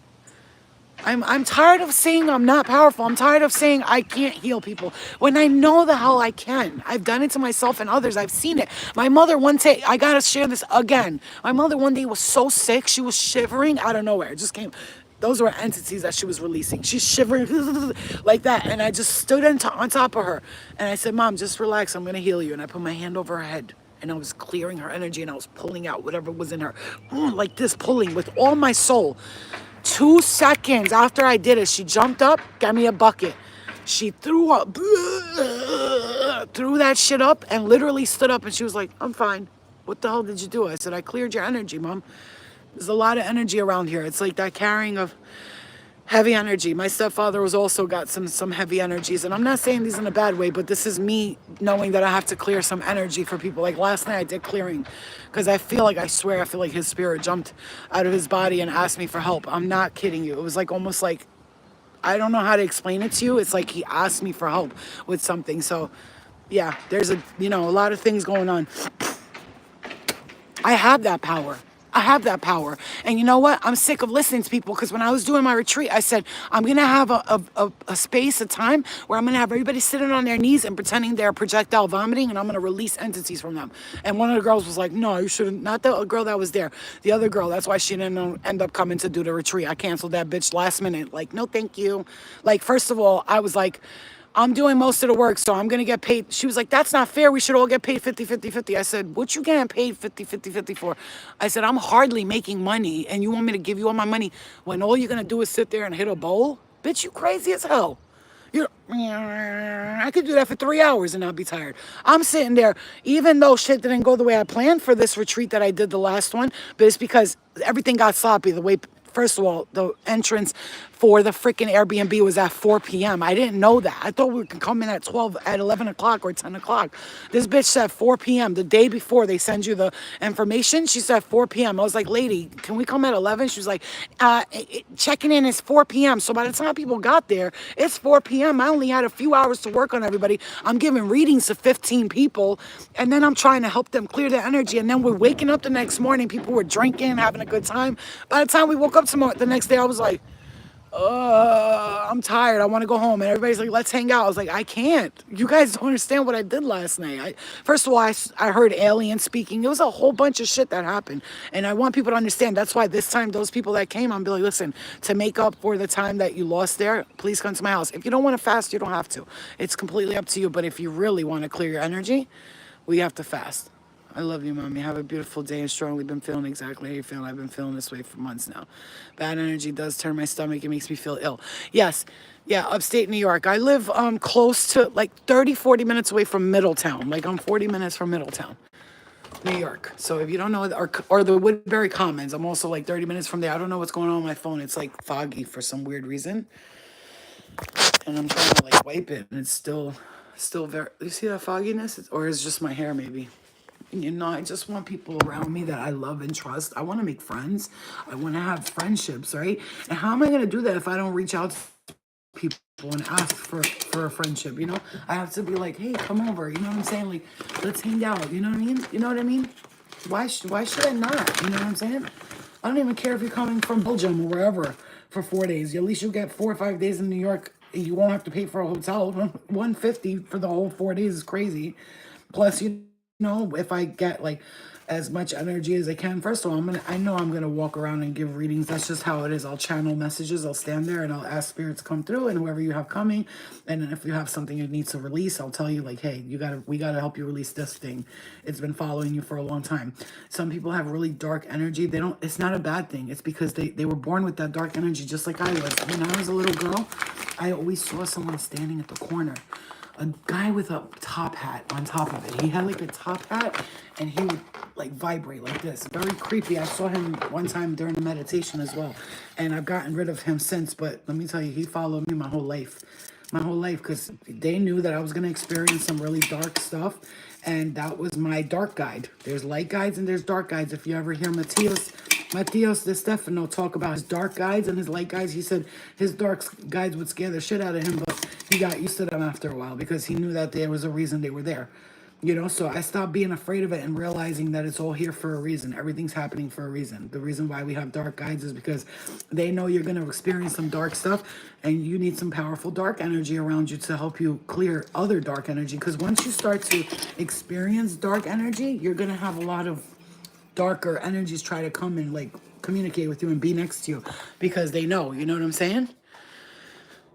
I'm tired of saying I'm not powerful. I'm tired of saying I can't heal people when I know the hell I can. I've done it to myself and others. I've seen it. My mother one day, I gotta share this again. My mother one day was so sick, she was shivering out of nowhere. It just came. Those were entities that she was releasing. She's shivering like that. And I just stood on top of her. And I said, Mom, just relax. I'm going to heal you. And I put my hand over her head. And I was clearing her energy. And I was pulling out whatever was in her. Like this, pulling with all my soul. 2 seconds after I did it, she jumped up, got me a bucket. She threw up, threw that shit up and literally stood up. And she was like, I'm fine. What the hell did you do? I said, I cleared your energy, Mom. There's a lot of energy around here. It's like that carrying of heavy energy. My stepfather was also got some heavy energies. And I'm not saying these in a bad way, but this is me knowing that I have to clear some energy for people. Like last night I did clearing because I feel like his spirit jumped out of his body and asked me for help. I'm not kidding you. It was like almost like, I don't know how to explain it to you. It's like he asked me for help with something. So yeah, there's a lot of things going on. I have that power. I have that power. And you know what? I'm sick of listening to people because when I was doing my retreat, I said, I'm going to have a space, a time where I'm going to have everybody sitting on their knees and pretending they're projectile vomiting and I'm going to release entities from them. And one of the girls was like, no, you shouldn't. Not the girl that was there. The other girl, that's why she didn't end up coming to do the retreat. I canceled that bitch last minute. Like, no, thank you. Like, first of all, I was like, I'm doing most of the work, so I'm going to get paid. She was like, that's not fair. We should all get paid 50, 50, 50. I said, what you getting paid 50, 50, 50 for? I said, I'm hardly making money, and you want me to give you all my money when all you're going to do is sit there and hit a bowl? Bitch, you crazy as hell. I could do that for 3 hours and not be tired. I'm sitting there, even though shit didn't go the way I planned for this retreat that I did the last one, but it's because everything got sloppy. The way, first of all, the entrance for the freaking Airbnb was at 4 p.m. I didn't know that. I thought we could come in at 11 o'clock or 10 o'clock. This bitch said 4 p.m. The day before they send you the information, she said 4 p.m. I was like, lady, can we come at 11? She was like, checking in is 4 p.m. So by the time people got there, it's 4 p.m. I only had a few hours to work on everybody. I'm giving readings to 15 people, and then I'm trying to help them clear their energy. And then we're waking up the next morning. People were drinking, having a good time. By the time we woke up the next day, I was like, I'm tired. I want to go home. And everybody's like, let's hang out. I was like, I can't. You guys don't understand what I did last night. First of all, I heard aliens speaking. It was a whole bunch of shit that happened. And I want people to understand. That's why this time, those people that came, I'm be like, listen, to make up for the time that you lost there, please come to my house. If you don't want to fast, you don't have to. It's completely up to you. But if you really want to clear your energy, we have to fast. I love you, Mommy. Have a beautiful day and strongly been feeling exactly how you feel. I've been feeling this way for months now. Bad energy does turn my stomach. It makes me feel ill. Yes. Yeah, upstate New York. I live close to like 30, 40 minutes away from Middletown. Like I'm 40 minutes from Middletown, New York. So if you don't know, or the Woodbury Commons, I'm also like 30 minutes from there. I don't know what's going on with my phone. It's like foggy for some weird reason. And I'm trying to like wipe it and it's still very, you see that fogginess? Or is it just my hair maybe? I just want people around me that I love and trust. I want to make friends. I want to have friendships, right? And how am I going to do that if I don't reach out to people and ask for a friendship, I have to be like, hey, come over, you know what I'm saying? Like, let's hang out, you know what I mean? You know what I mean? Why should I not? You know what I'm saying? I don't even care if you're coming from Belgium or wherever for 4 days. At least you'll get 4 or 5 days in New York. You won't have to pay for a hotel. $150 for the whole 4 days is crazy. Plus, if I get like as much energy as I can, first of all, I know I'm gonna walk around and give readings. That's just how it is. I'll channel messages. I'll stand there and I'll ask spirits to come through, and whoever you have coming. And then if you have something you need to release, I'll tell you like, hey, we gotta help you release this thing. It's been following you for a long time. Some people have really dark energy. It's not a bad thing. It's because they were born with that dark energy, just like I was. When I was a little girl, I always saw someone standing at the corner. A guy with a top hat on top of it. He had like a top hat and he would like vibrate like this. Very creepy. I saw him one time during the meditation as well. And I've gotten rid of him since, but let me tell you, he followed me my whole life. My whole life, because they knew that I was going to experience some really dark stuff. And that was my dark guide. There's light guides and there's dark guides. If you ever hear Matios De Stefano talk about his dark guides and his light guides, he said his dark guides would scare the shit out of him, but he got used to them after a while because he knew that there was a reason they were there. You know, so I stopped being afraid of it and realizing that it's all here for a reason. Everything's happening for a reason. The reason why we have dark guides is because they know you're going to experience some dark stuff, and you need some powerful dark energy around you to help you clear other dark energy. Because once you start to experience dark energy, you're going to have a lot of darker energies try to come and like communicate with you and be next to you because they know, you know what I'm saying?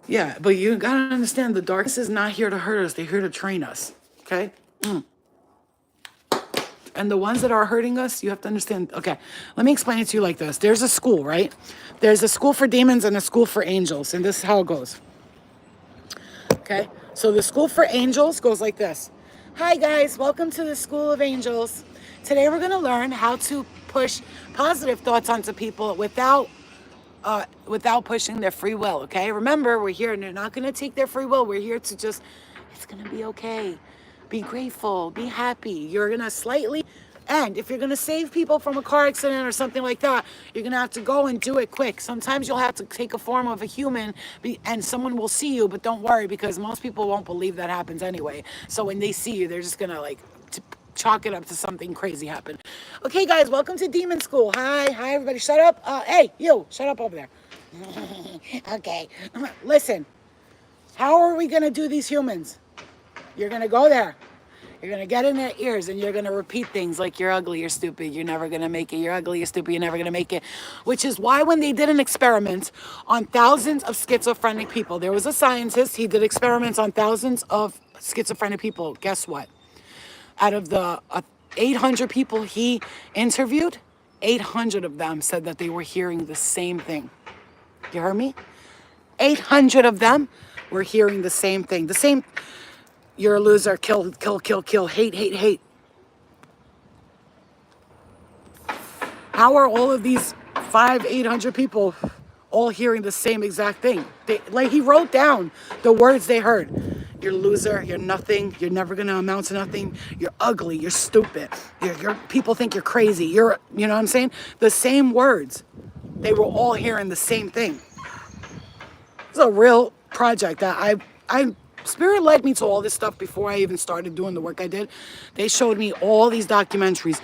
Yeah, but you gotta understand the darkness is not here to hurt us, they're here to train us. Okay? And the ones that are hurting us, you have to understand. Okay, let me explain it to you like this. There's a school, right? There's a school for demons and a school for angels, and this is how it goes. Okay, so the school for angels goes like this. Hi guys, welcome to the School of Angels. Today we're going to learn how to push positive thoughts onto people without pushing their free will. Okay, remember, we're here and they're not going to take their free will. We're here to just, it's going to be okay. Be grateful, be happy. You're going to slightly, and if you're going to save people from a car accident or something like that, you're going to have to go and do it quick. Sometimes you'll have to take a form of a human and someone will see you, but don't worry because most people won't believe that happens anyway. So when they see you, they're just going to like chalk it up to something crazy happen. Okay, guys, welcome to Demon School. Hi, everybody. Shut up. Hey, you, shut up over there. Okay, listen. How are we going to do these humans? You're going to go there. You're going to get in their ears and you're going to repeat things like you're ugly, you're stupid, you're never going to make it, you're ugly, you're stupid, you're never going to make it. Which is why when they did an experiment on thousands of schizophrenic people, there was a scientist, he did experiments on thousands of schizophrenic people. Guess what? Out of the 800 people he interviewed, 800 of them said that they were hearing the same thing. You heard me? 800 of them were hearing the same thing. The same, you're a loser, kill, kill, kill, kill, hate, hate, hate. How are all of these 800 people all hearing the same exact thing? Like he wrote down the words they heard. You're a loser, you're nothing, you're never gonna amount to nothing, you're ugly, you're stupid, people think you're crazy, you know what I'm saying? The same words. They were all hearing the same thing. It's a real project that Spirit led me to all this stuff before I even started doing the work I did. They showed me all these documentaries,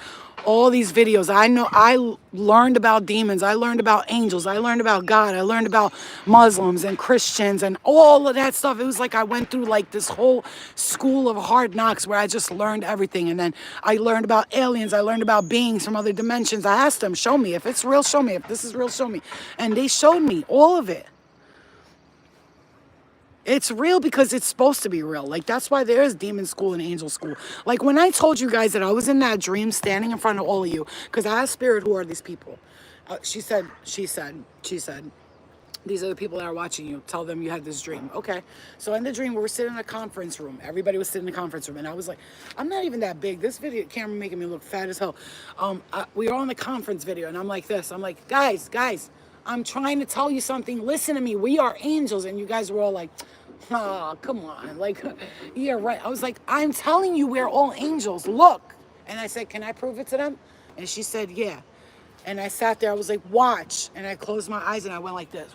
all these videos. I learned about demons. I learned about angels. I learned about God. I learned about Muslims and Christians and all of that stuff. It was like I went through like this whole school of hard knocks where I just learned everything. And then I learned about aliens. I learned about beings from other dimensions. I asked them, show me. If it's real, show me. If this is real, show me. And they showed me all of it. It's real because it's supposed to be real. Like, that's why there is demon school and angel school. Like, when I told you guys that I was in that dream standing in front of all of you, because I asked Spirit, who are these people? She said, these are the people that are watching you. Tell them you had this dream. Okay. So in the dream, we were sitting in a conference room. Everybody was sitting in the conference room. And I was like, I'm not even that big. This video camera making me look fat as hell. We were on the conference video, and I'm like this. I'm like, guys, I'm trying to tell you something. Listen to me. We are angels. And you guys were all like, oh, come on. Like, yeah, right. I was like, I'm telling you, we're all angels. Look. And I said, can I prove it to them? And she said, yeah. And I sat there. I was like, watch. And I closed my eyes and I went like this.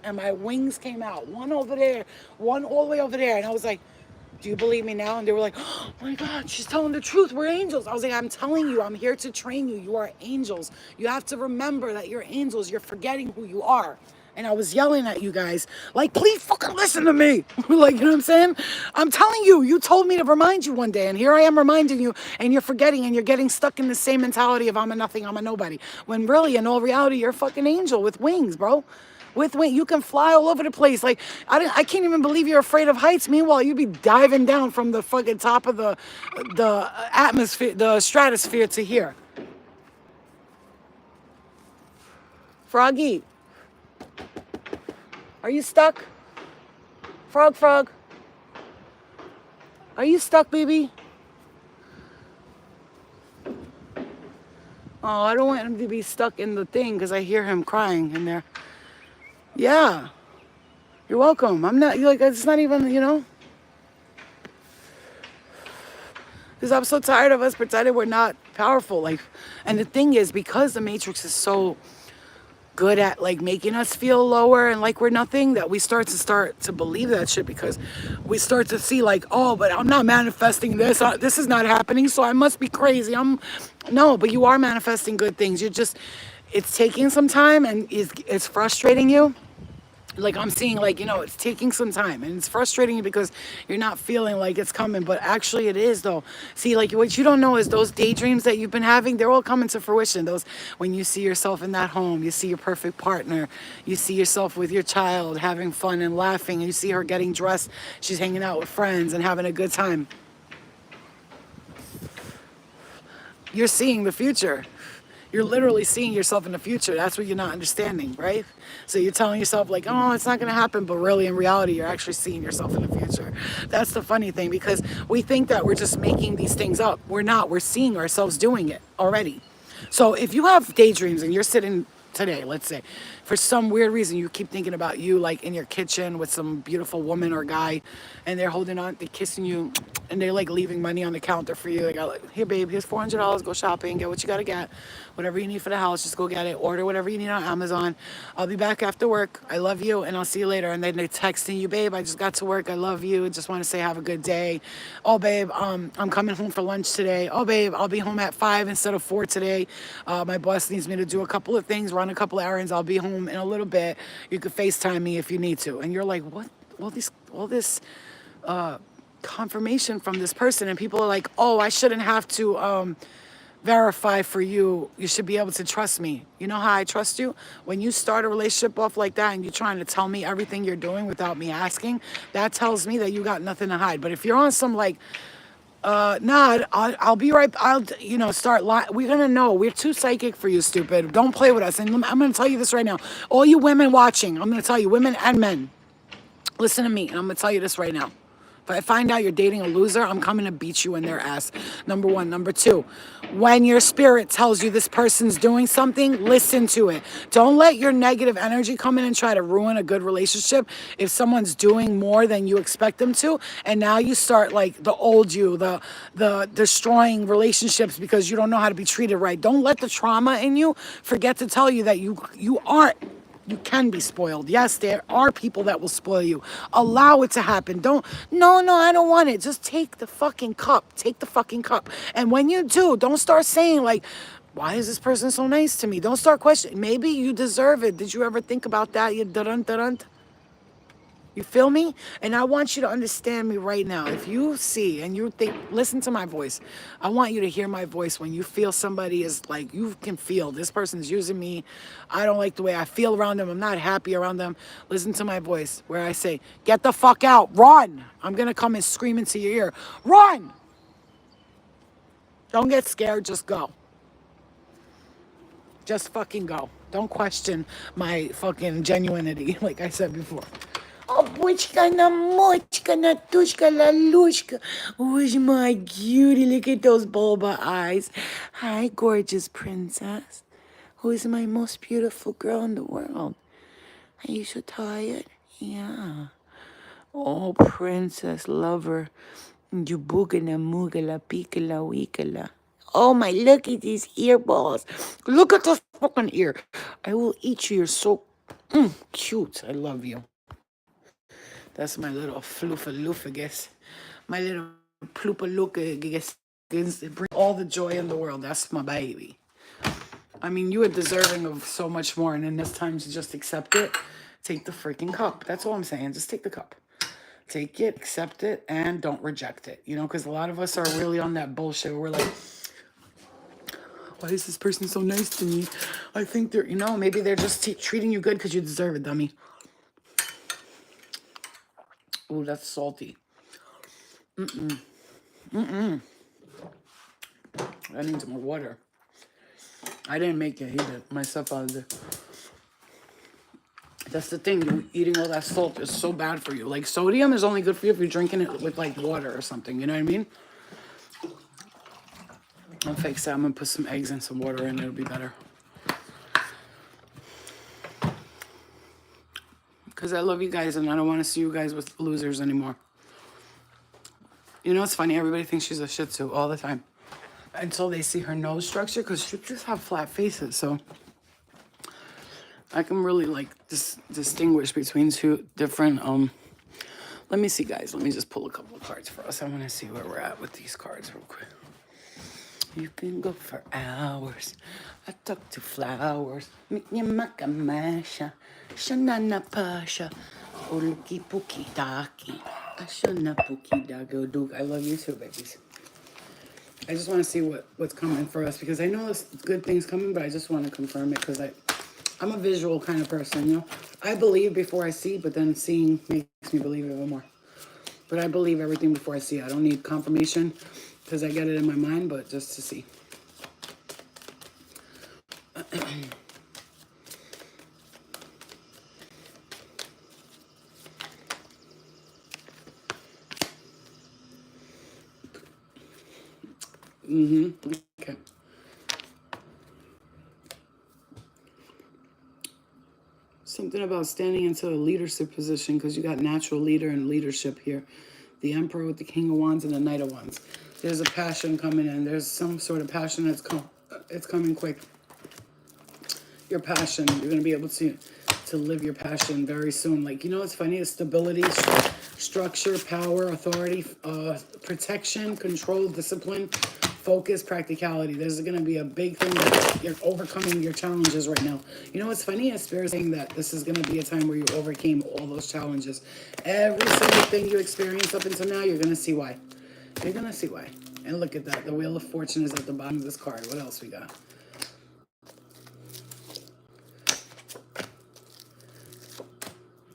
And my wings came out. One over there, one all the way over there. And I was like, do you believe me now? And they were like, oh my God, she's telling the truth. We're angels. I was like, I'm telling you, I'm here to train you. You are angels. You have to remember that you're angels. You're forgetting who you are. And I was yelling at you guys, like, please fucking listen to me. Like, you know what I'm saying? I'm telling you, you told me to remind you one day. And here I am reminding you, and you're forgetting, and you're getting stuck in the same mentality of I'm a nothing, I'm a nobody. When really, in all reality, you're a fucking angel with wings, bro. With wings, you can fly all over the place. Like, I can't even believe you're afraid of heights. Meanwhile, you'd be diving down from the fucking top of the atmosphere, the stratosphere to here. Froggy. Are you stuck? Frog. Are you stuck, baby? Oh, I don't want him to be stuck in the thing because I hear him crying in there. Yeah. You're welcome. I'm not, like, it's not even, you know. Because I'm so tired of us pretending we're not powerful. Like, and the thing is, because the Matrix is so good at like making us feel lower and like we're nothing, that we start to believe that shit, because we start to see like, oh, but I'm not manifesting this. This is not happening, so I must be crazy. No, but you are manifesting good things. You're just, it's taking some time, and it's frustrating you. Like I'm seeing, like, it's taking some time, and it's frustrating you because you're not feeling like it's coming, but actually it is though. See, like what you don't know is those daydreams that you've been having, they're all coming to fruition. Those, when you see yourself in that home, you see your perfect partner, you see yourself with your child having fun and laughing, and you see her getting dressed, she's hanging out with friends and having a good time. You're seeing the future. You're literally seeing yourself in the future. That's what you're not understanding, right? So you're telling yourself like, oh, it's not going to happen. But really, in reality, you're actually seeing yourself in the future. That's the funny thing, because we think that we're just making these things up. We're not. We're seeing ourselves doing it already. So if you have daydreams and you're sitting today, let's say, for some weird reason, you keep thinking about you like in your kitchen with some beautiful woman or guy, and they're holding on, they're kissing you, and they're like leaving money on the counter for you. They got like, here, babe, here's $400. Go shopping, get what you gotta get, whatever you need for the house, just go get it. Order whatever you need on Amazon. I'll be back after work. I love you, and I'll see you later. And then they're texting you, babe, I just got to work. I love you. Just want to say have a good day. Oh, babe, I'm coming home for lunch today. Oh, babe, I'll be home at 5 instead of 4 today. My boss needs me to do a couple of things, run a couple of errands. I'll be home in a little bit. You could FaceTime me if you need to. And you're like, what? All this confirmation from this person, and people are like, oh, I shouldn't have to verify for you. You should be able to trust me. You know how I trust you? When you start a relationship off like that and you're trying to tell me everything you're doing without me asking, that tells me that you got nothing to hide. But if you're on some like, nah, I'll be right, start lying. We're gonna know. We're too psychic for you, stupid. Don't play with us. And I'm gonna tell you this right now. All you women watching, I'm gonna tell you, women and men, listen to me, and I'm gonna tell you this right now. If I find out you're dating a loser, I'm coming to beat you in their ass. Number one. Number two, when your spirit tells you this person's doing something, listen to it. Don't let your negative energy come in and try to ruin a good relationship. If someone's doing more than you expect them to, and now you start like the old you, the destroying relationships because you don't know how to be treated right. Don't let the trauma in you forget to tell you that you aren't. You can be spoiled. Yes, there are people that will spoil you. Allow it to happen. No, I don't want it. Just take the fucking cup. Take the fucking cup. And when you do, don't start saying like, why is this person so nice to me? Don't start questioning. Maybe you deserve it. Did you ever think about that? You dun. You feel me? And I want you to understand me right now. If you see and you think, listen to my voice. I want you to hear my voice when you feel somebody is like, you can feel this person's using me. I don't like the way I feel around them. I'm not happy around them. Listen to my voice where I say, get the fuck out. Run. I'm going to come and scream into your ear. Run. Don't get scared. Just go. Just fucking go. Don't question my fucking genuinity, like I said before. Oh, Buchka na Mochka na Tushka la Lushka. Who's my cutie? Look at those bulba eyes. Hi, gorgeous princess. Who is my most beautiful girl in the world? Are you so tired? Yeah. Oh, princess lover. You boogala moogala peekala weekala. Oh my, look at these earballs. Look at this fucking ear. I will eat you. You're so cute. I love you. That's my little floofaloofagus. My little ploopalookagus. Bring all the joy in the world. That's my baby. I mean, you are deserving of so much more, and then it's time to just accept it. Take the freaking cup. That's all I'm saying. Just take the cup. Take it, accept it, and don't reject it. Because a lot of us are really on that bullshit. We're like, why is this person so nice to me? I think they're, maybe they're just treating you good because you deserve it, dummy. Ooh, that's salty. I need some more water. I didn't make it. He did. My stepfather did. That's the thing. Eating all that salt is so bad for you. Like, sodium is only good for you if you're drinking it with, like, water or something. You know what I mean? I'll fix that. I'm going to put some eggs and some water in. It'll be better. Because I love you guys, and I don't want to see you guys with losers anymore. It's funny. Everybody thinks she's a Shih Tzu all the time. Until they see her nose structure, because Shih Tzus have flat faces, so... I can really like distinguish between two different let me see, guys. Let me just pull a couple of cards for us. I want to see where we're at with these cards real quick. You can go for hours. I talk to flowers. Makamamasha. Shanana pasha. Oluki puki daki. Ashana puki dago duke. I love you too, babies. I just want to see what's coming for us because I know there's good things coming, but I just want to confirm it because I'm a visual kind of person, you know. I believe before I see, but then seeing makes me believe even more. But I believe everything before I see. I don't need confirmation because I get it in my mind, but just to see. Okay. Something about standing into a leadership position because you got natural leader and leadership here. The Emperor with the King of Wands and the Knight of Wands. There's a passion coming in. There's some sort of passion it's coming quick. Your passion, you're going to be able to live your passion very soon. Like, you know, it's funny, it's stability, structure, power, authority, protection, control, discipline, focus, practicality. There's going to be a big thing that you're overcoming your challenges right now. You know what's funny? Is Spirit saying that this is going to be a time where you overcame all those challenges. Every single thing you experienced up until now, you're going to see why. You're going to see why. And look at that. The Wheel of Fortune is at the bottom of this card. What else we got?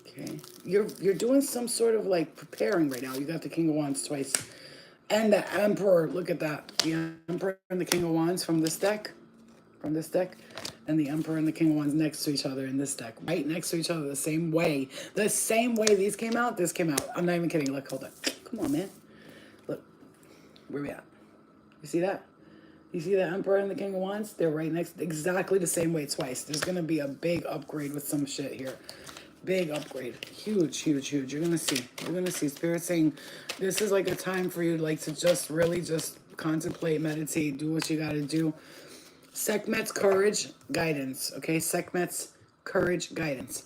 Okay. You're doing some sort of like preparing right now. You got the King of Wands twice. And the Emperor, look at that. The Emperor and the King of Wands from this deck. And the Emperor and the King of Wands next to each other in this deck. Right next to each other, the same way. The same way these came out, this came out. I'm not even kidding. Look, hold on. Come on, man. Look, where we at? You see that? You see the Emperor and the King of Wands? They're right next, exactly the same way twice. There's going to be a big upgrade with some shit here. Big upgrade. Huge, huge, huge. You're going to see. You're going to see. Spirit saying this is like a time for you like to just really just contemplate, meditate, do what you got to do. Sekhmet's courage, guidance. Okay, Sekhmet's courage, guidance.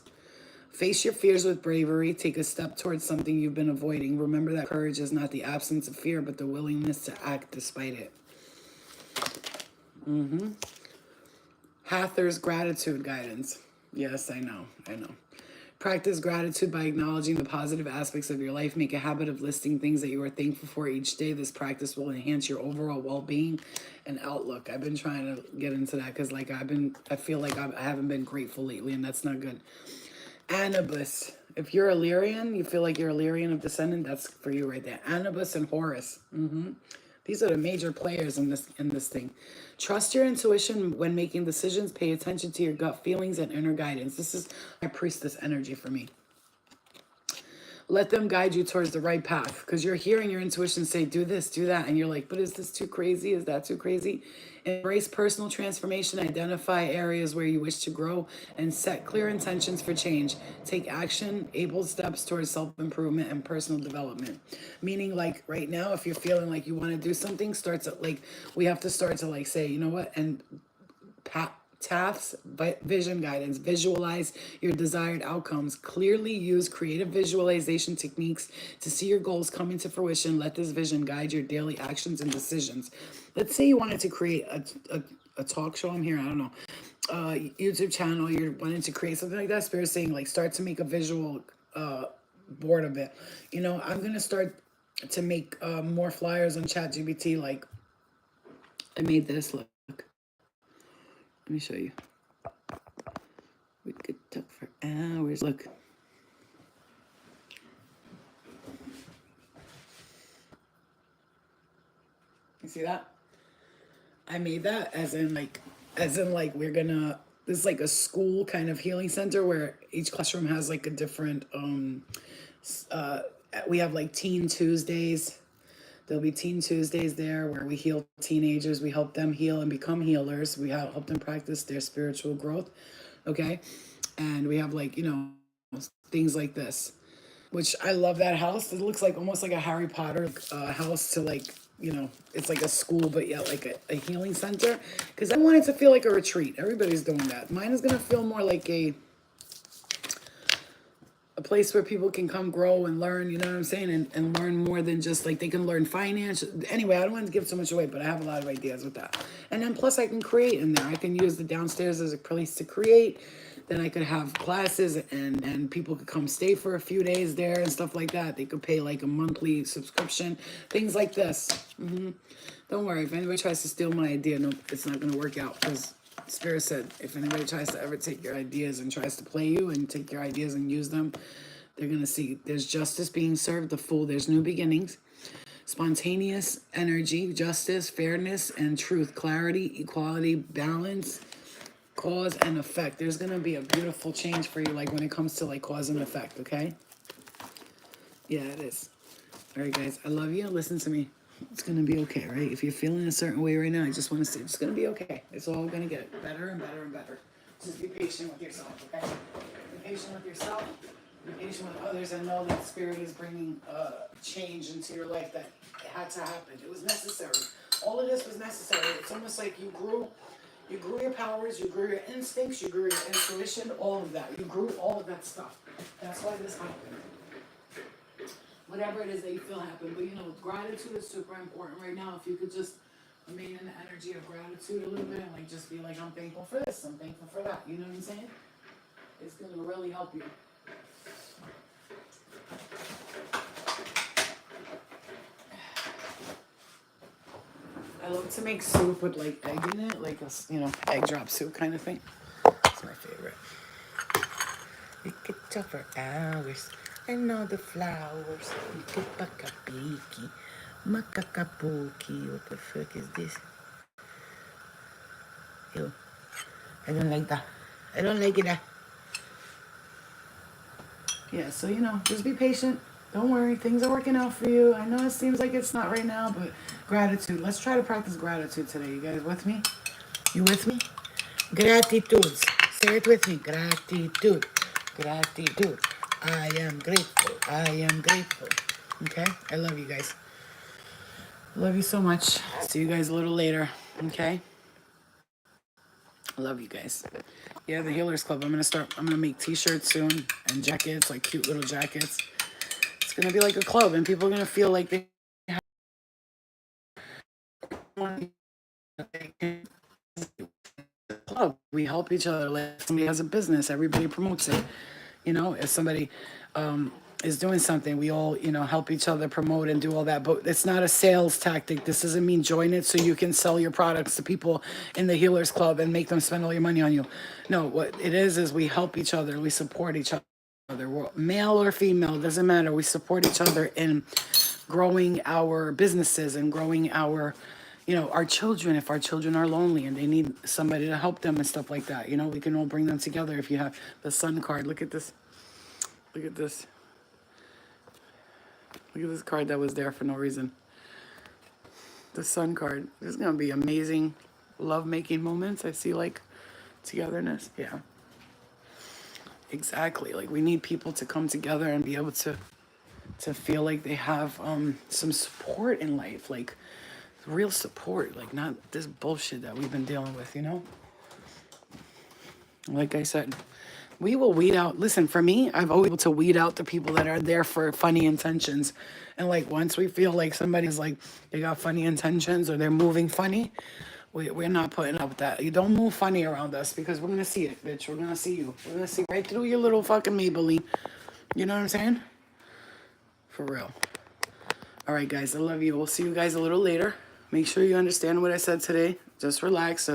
Face your fears with bravery. Take a step towards something you've been avoiding. Remember that courage is not the absence of fear, but the willingness to act despite it. Hather's gratitude guidance. Yes, I know. Practice gratitude by acknowledging the positive aspects of your life. Make a habit of listing things that you are thankful for each day. This practice will enhance your overall well-being and outlook. I've been trying to get into that because like I feel like I haven't been grateful lately, and that's not good. Anubis. If you're Illyrian, you feel like you're Illyrian of descendant, that's for you right there. Anubis and Horus. These are the major players in this thing. Trust your intuition when making decisions. Pay attention to your gut feelings and inner guidance. This is my priestess energy for me. Let them guide you towards the right path because you're hearing your intuition say, do this, do that. And you're like, but is this too crazy? Is that too crazy? Embrace personal transformation. Identify areas where you wish to grow and set clear intentions for change. Take action, able steps towards self-improvement and personal development. Meaning like right now, if you're feeling like you want to do something, we have to start to like say, you know what? And tasks, vision guidance. Visualize your desired outcomes. Clearly use creative visualization techniques to see your goals come into fruition. Let this vision guide your daily actions and decisions. Let's say you wanted to create a talk show. I'm here, I don't know, YouTube channel. You're wanting to create something like that. Spirit saying like start to make a visual board of it. You know, I'm gonna start to make more flyers on ChatGPT. Like I made this. Look. Let me show you. We could talk for hours. Look. You see that? I made that as in like we're gonna, this is like a school kind of healing center where each classroom has like a different we have like Teen Tuesdays. There'll be Teen Tuesdays there where we heal teenagers. We help them heal and become healers. We help them practice their spiritual growth. Okay. And we have like, you know, things like this, which I love that house. It looks like almost like a Harry Potter house to like you know, it's like a school, but yeah, like a healing center. Because I want it to feel like a retreat. Everybody's doing that. Mine is gonna feel more like a place where people can come grow and learn, you know what I'm saying? And learn more than just like they can learn finance. Anyway, I don't want to give so much away, but I have a lot of ideas with that. And then plus I can create in there. I can use the downstairs as a place to create. Then I could have classes and people could come stay for a few days there and stuff like that. They could pay like a monthly subscription, things like this. Don't worry, if anybody tries to steal my idea, no, it's not going to work out because Spirit said, if anybody tries to ever take your ideas and tries to play you and take your ideas and use them, they're going to see there's justice being served, the fool, there's new beginnings, spontaneous energy, justice, fairness, and truth, clarity, equality, balance, cause and effect. There's going to be a beautiful change for you, like when it comes to like cause and effect, okay? Yeah, it is. All right, guys, I love you. Listen to me. It's going to be okay, right? If you're feeling a certain way right now, I just want to say it's going to be okay. It's all going to get better and better and better. Just be patient with yourself, okay? Be patient with yourself. Be patient with others and know that Spirit is bringing change into your life that it had to happen. It was necessary. All of this was necessary. It's almost like you grew your powers, you grew your instincts, you grew your intuition, all of that. You grew all of that stuff. That's why this happened. Whatever it is that you feel happen. But you know, gratitude is super important right now. If you could just remain in the energy of gratitude a little bit and like just be like, I'm thankful for this, I'm thankful for that. You know what I'm saying? It's gonna really help you. I love to make soup with like egg in it, like a, you know, egg drop soup kind of thing. It's my favorite. We could talk for hours. And all the flowers. We could pakapiki. Makakapuki. What the fuck is this? Ew. I don't like that. I don't like it. Yeah, so you know, just be patient. Don't worry, things are working out for you. I know it seems like it's not right now, but gratitude. Let's try to practice gratitude today. You guys with me? You with me? Gratitudes. Say it with me. Gratitude. Gratitude. I am grateful. I am grateful. Okay? I love you guys. Love you so much. See you guys a little later. Okay? I love you guys. Yeah, the Healers Club. I'm gonna make t-shirts soon and jackets, like cute little jackets. It's gonna be like a club and people are gonna feel like they have a club. We help each other. Like if somebody has a business, everybody promotes it. You know, if somebody is doing something, we all, you know, help each other promote and do all that. But it's not a sales tactic. This doesn't mean join it so you can sell your products to people in the Healers Club and make them spend all your money on you. No, what it is we help each other. We support each other. We're male or female, doesn't matter. We support each other in growing our businesses and growing our, you know, our children. If our children are lonely and they need somebody to help them and stuff like that, you know, we can all bring them together. If you have the Sun card, look at this. Look at this. Look at this card that was there for no reason. The Sun card. There's going to be amazing love-making moments. I see, like, togetherness. Yeah. Exactly. Like, we need people to come together and be able to feel like they have some support in life. Like, real support. Like, not this bullshit that we've been dealing with, you know? Like I said, we will weed out. Listen, for me, I've always been able to weed out the people that are there for funny intentions. And like once we feel like somebody's like they got funny intentions or they're moving funny, we're not putting up with that. You don't move funny around us because we're gonna see it, bitch. We're gonna see you. We're gonna see right through your little fucking Maybelline. You know what I'm saying? For real. All right, guys. I love you. We'll see you guys a little later. Make sure you understand what I said today. Just relax.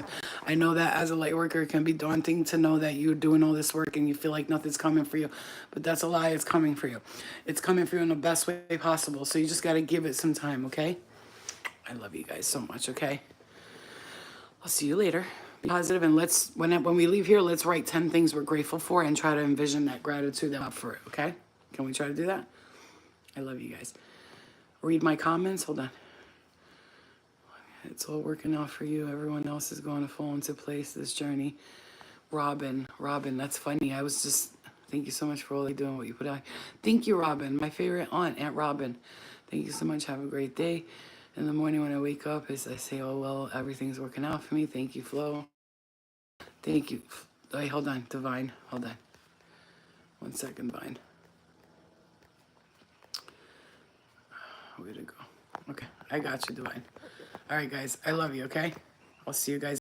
I know that as a light worker, it can be daunting to know that you're doing all this work and you feel like nothing's coming for you. But that's a lie. It's coming for you. It's coming for you in the best way possible. So you just got to give it some time, okay? I love you guys so much, okay? I'll see you later. Be positive and let's, when we leave here, let's write 10 things we're grateful for and try to envision that gratitude that we have for it, okay? Can we try to do that? I love you guys. Read my comments. Hold on. It's all working out for you. Everyone else is going to fall into place this journey. Robin, that's funny. I was just, thank you so much for all you doing, what you put out. Thank you, Robin. My favorite aunt, Aunt Robin. Thank you so much. Have a great day. In the morning when I wake up, is I say, oh, well, everything's working out for me. Thank you, Flo. Thank you. Wait, hold on, Divine. Hold on. 1 second, Divine. Where'd it go? Okay, I got you, Divine. All right, guys, I love you, okay? I'll see you guys.